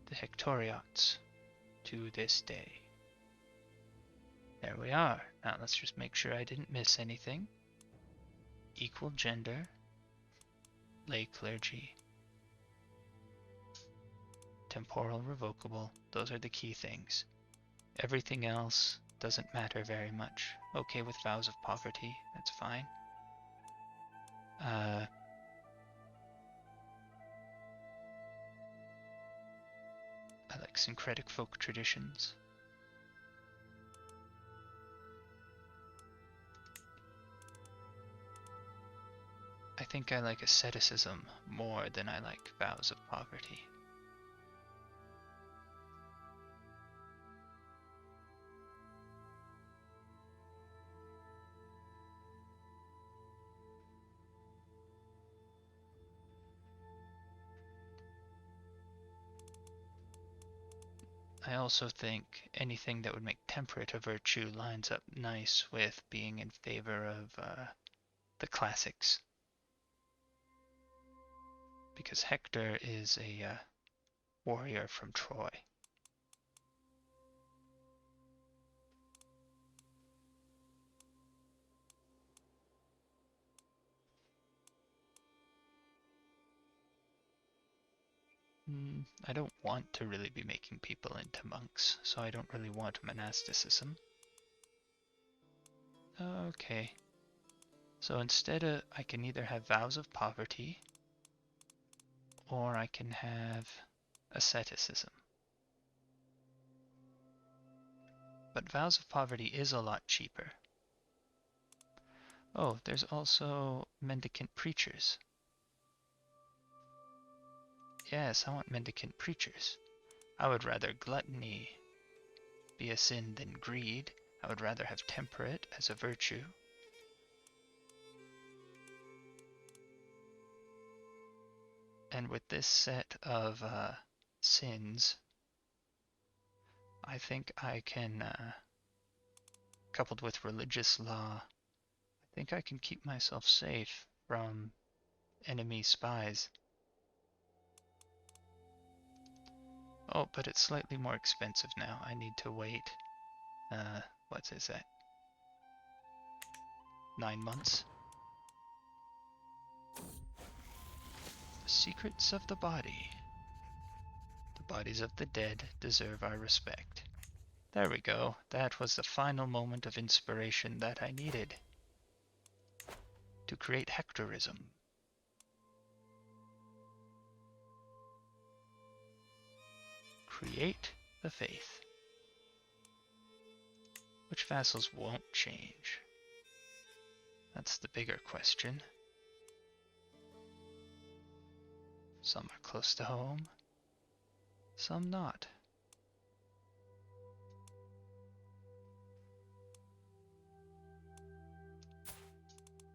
the Hectoriots to this day. There we are. Now let's just make sure I didn't miss anything. Equal gender, lay clergy, temporal revocable. Those are the key things. Everything else doesn't matter very much. Okay with vows of poverty, that's fine. I like syncretic folk traditions. I think I like asceticism more than I like vows of poverty. I also think anything that would make temperate a virtue lines up nice with being in favor of the classics. Because Hector is a warrior from Troy. I don't want to really be making people into monks, so I don't really want monasticism. Okay. So instead I can either have vows of poverty, or I can have asceticism. But vows of poverty is a lot cheaper. Oh, there's also mendicant preachers. Yes, I want mendicant preachers. I would rather gluttony be a sin than greed. I would rather have temperate as a virtue. And with this set of sins, I think I can, coupled with religious law, I think I can keep myself safe from enemy spies. Oh, but it's slightly more expensive now. I need to wait, what is that? 9 months? The secrets of the body. The bodies of the dead deserve our respect. There we go. That was the final moment of inspiration that I needed to create Hectorism. Create the faith. Which vassals won't change? That's the bigger question. Some are close to home, some not.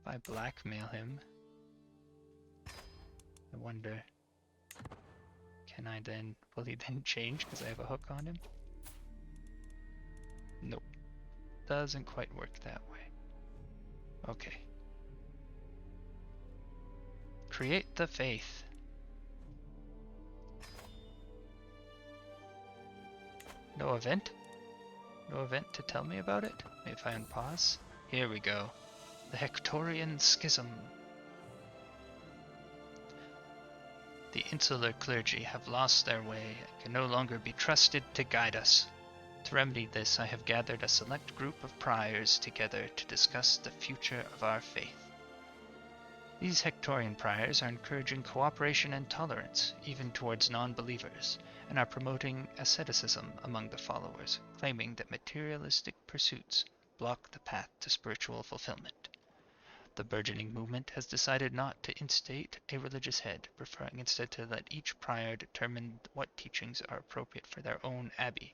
If I blackmail him, I wonder, will he then change because I have a hook on him? Nope. Doesn't quite work that way. Okay. Create the faith. No event? No event to tell me about it? If I unpause? Here we go. The Hectorian Schism. The insular clergy have lost their way and can no longer be trusted to guide us. To remedy this, I have gathered a select group of priors together to discuss the future of our faith. These Hectorian priors are encouraging cooperation and tolerance, even towards non-believers, and are promoting asceticism among the followers, claiming that materialistic pursuits block the path to spiritual fulfillment. The burgeoning movement has decided not to instate a religious head, preferring instead to let each prior determine what teachings are appropriate for their own abbey.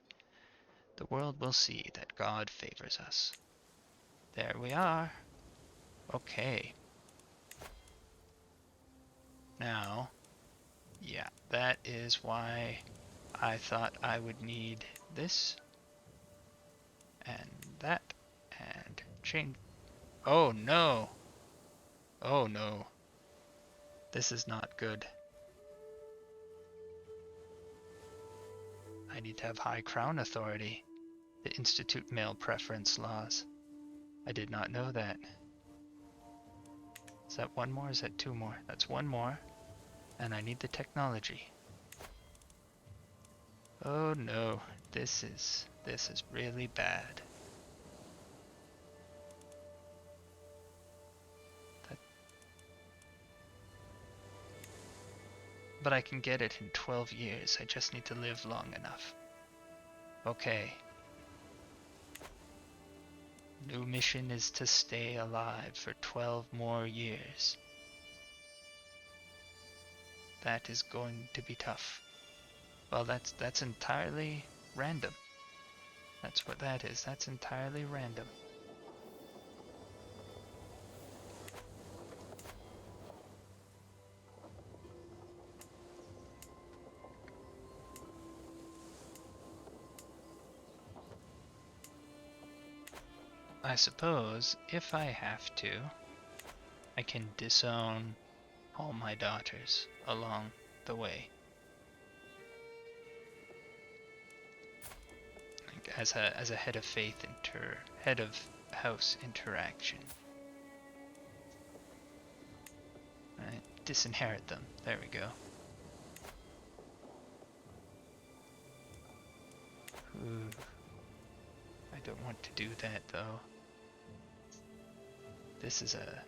The world will see that God favors us. There we are. Okay. Now, yeah, that is why I thought I would need this and that and change. Oh no! Oh no. This is not good. I need to have high crown authority to institute male preference laws. I did not know that. Is that one more? Is that two more? That's one more. And I need the technology. Oh no, this is really bad. But I can get it in 12 years. I just need to live long enough. Okay. New mission is to stay alive for 12 more years. That is going to be tough. Well, that's entirely random. That's what that is. That's entirely random. I suppose, if I have to, I can disown all my daughters along the way. Like as a head of faith head of house interaction. Right? Disinherit them. There we go. Ooh. I don't want to do that though. This is a...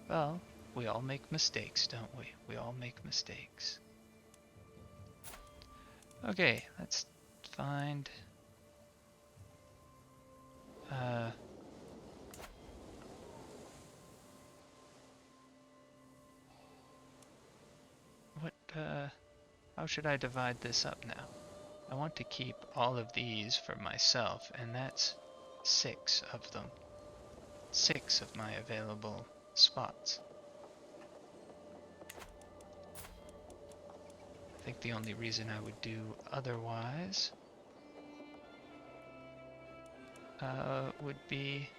Well, we all make mistakes, don't we? We all make mistakes. Okay, let's find... How should I divide this up now? I want to keep all of these for myself, and that's 6 of them. 6 of my available spots. I think the only reason I would do otherwise would be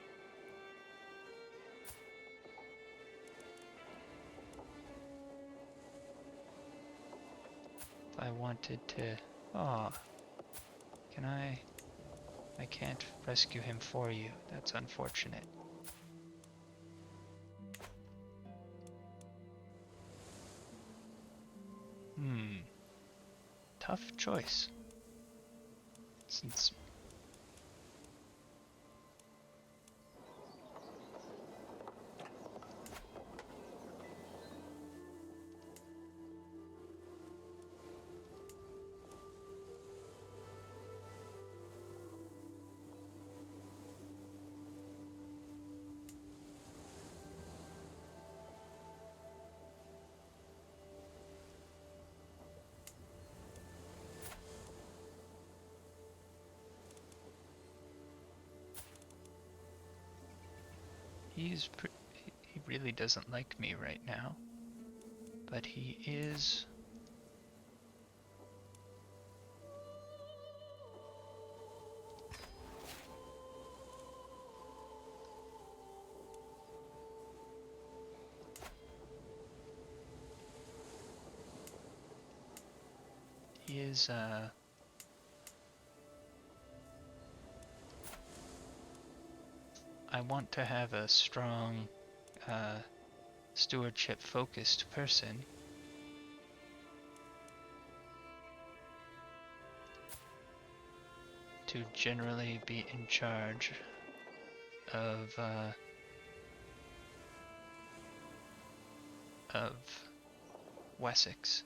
if I wanted to... Oh, can I can't rescue him for you. That's unfortunate. Tough choice. Since he really doesn't like me right now, but he is... He is, I want to have a strong, stewardship-focused person. To generally be in charge of Wessex.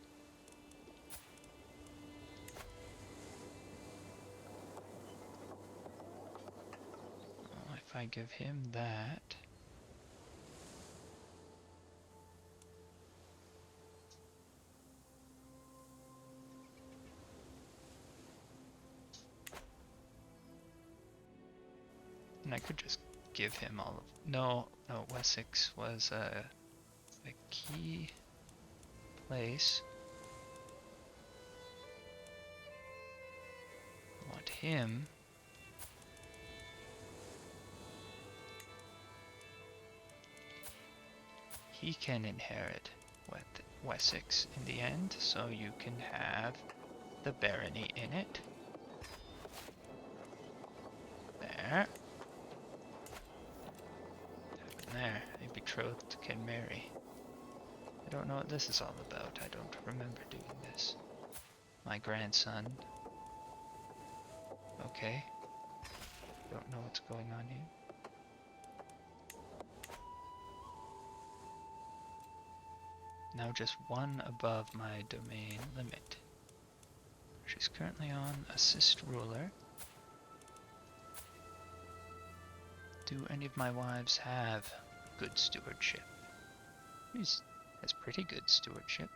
I give him that... And I could just give him all of... No, Wessex was a key place. I want him. He can inherit Wessex in the end, so you can have the barony in it. There. There, a betrothed can marry. I don't know what this is all about. I don't remember doing this. My grandson. Okay. Don't know what's going on here. Now just one above my domain limit. She's currently on assist ruler. Do any of my wives have good stewardship? She's has pretty good stewardship.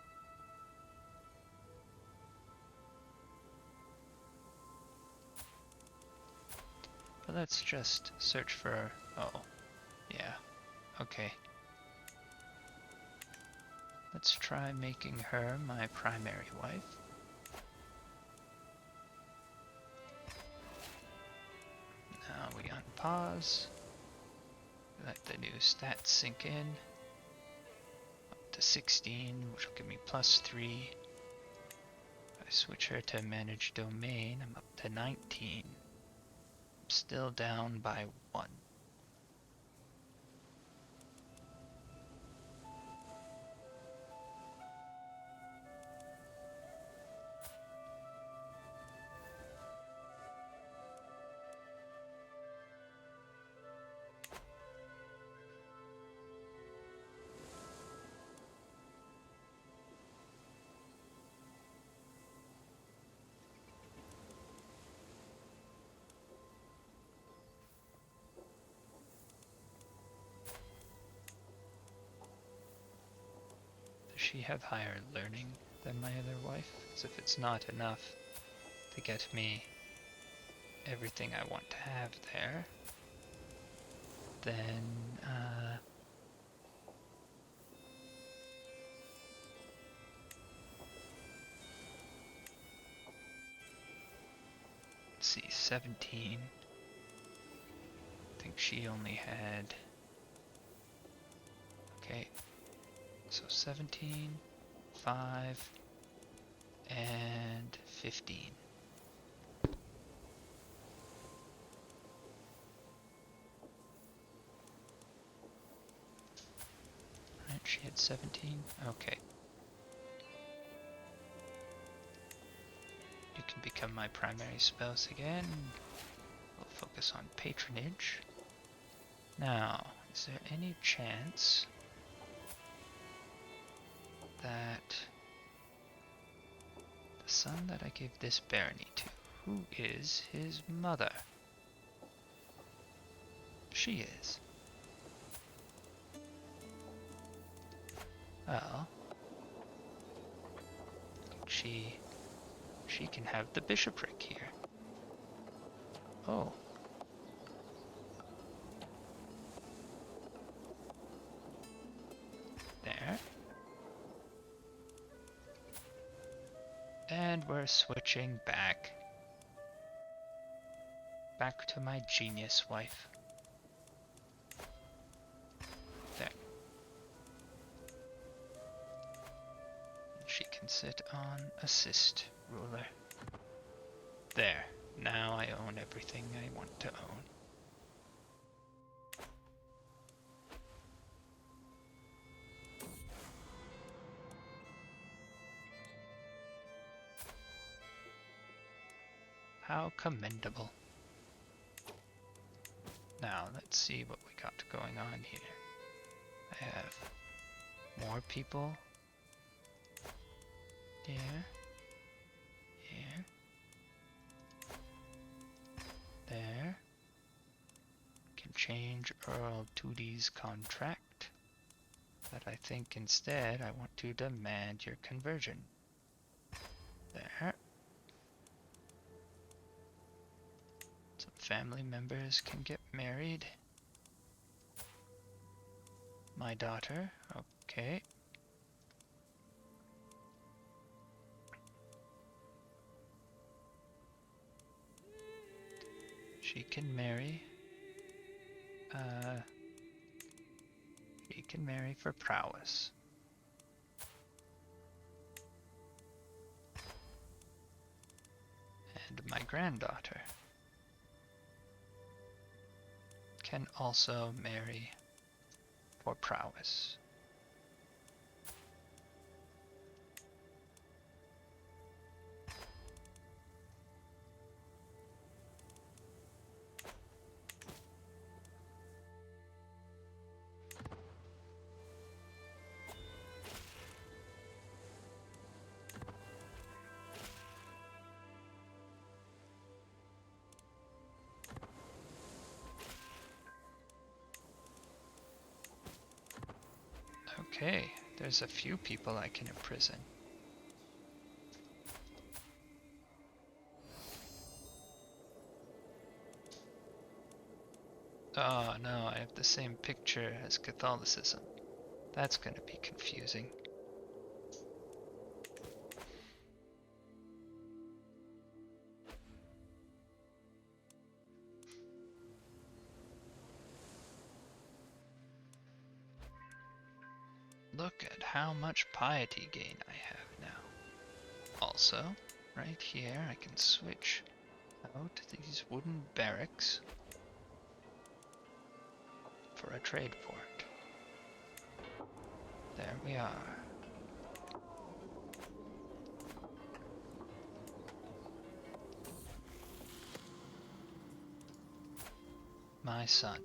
But let's just search for... Oh, yeah. Okay. Let's try making her my primary wife. Now we unpause. Let the new stats sink in. Up to 16, which will give me +3. If I switch her to manage domain, I'm up to 19. I'm still down by 1. She have higher learning than my other wife? As if it's not enough to get me everything I want to have there, then let's see, 17. I think she only had... Okay. So 17, 5, and 15. Right, she had 17. Okay. You can become my primary spouse again. We'll focus on patronage. Now, is there any chance that the son that I gave this barony to, who is his mother? She is. Well, she can have the bishopric here. Oh. There. And we're switching back to my genius wife. There. She can sit on assist ruler. There. Now I own everything I want to own. How commendable. Now, let's see what we got going on here. I have more people here, here, there. Can change Earl Toody's contract, but I think instead I want to demand your conversion. There. Some family members can get married. My daughter, okay. She can marry. She can marry for prowess. And my granddaughter can also marry for prowess. Okay, there's a few people I can imprison. Oh no, I have the same picture as Catholicism. That's going to be confusing. Look at how much piety gain I have now. Also, right here I can switch out these wooden barracks for a trade port. There we are. My son.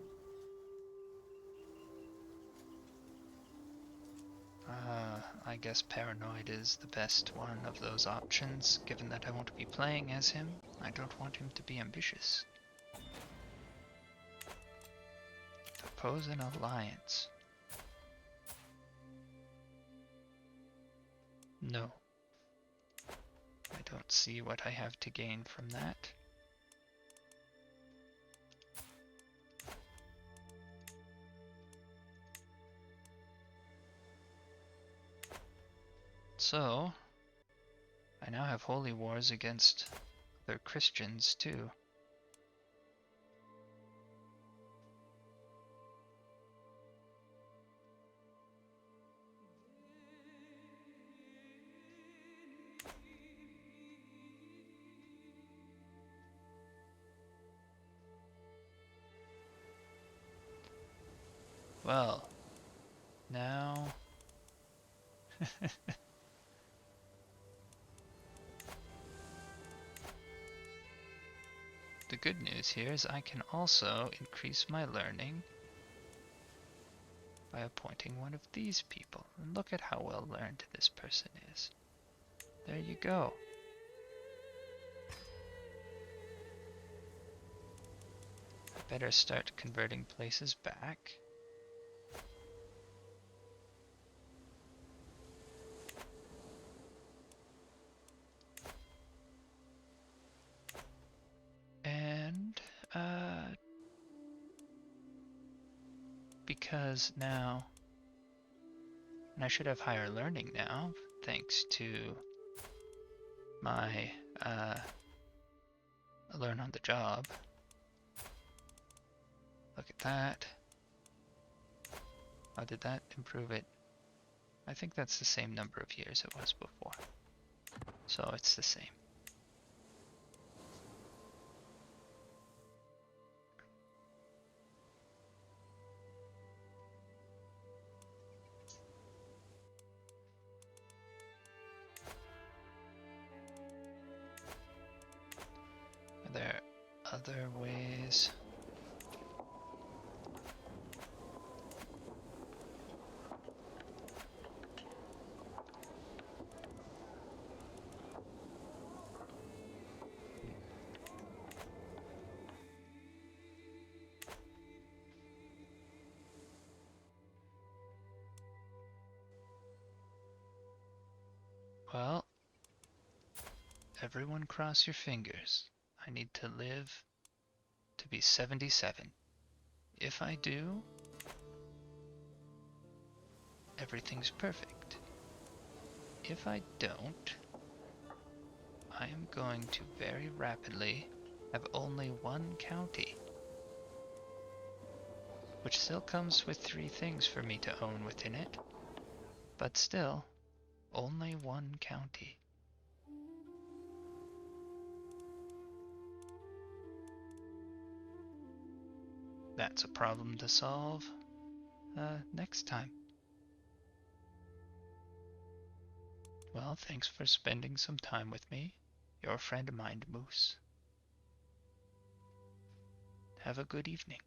I guess paranoid is the best one of those options, given that I won't be playing as him. I don't want him to be ambitious. Propose an alliance. No. I don't see what I have to gain from that. So, I now have holy wars against other Christians too. Well, now... The good news here is I can also increase my learning by appointing one of these people. And look at how well learned this person is. There you go. I better start converting places back. And, because now, and I should have higher learning now, thanks to my, learn on the job. Look at that. How did that improve it? I think that's the same number of years it was before. So it's the same. Are there other ways? Well, everyone cross your fingers. I need to live to be 77. If I do, everything's perfect. If I don't, I am going to very rapidly have only one county, which still comes with 3 things for me to own within it, but still, only one county. That's a problem to solve next time. Well, thanks for spending some time with me. Your friend Mind Moose. Have a good evening.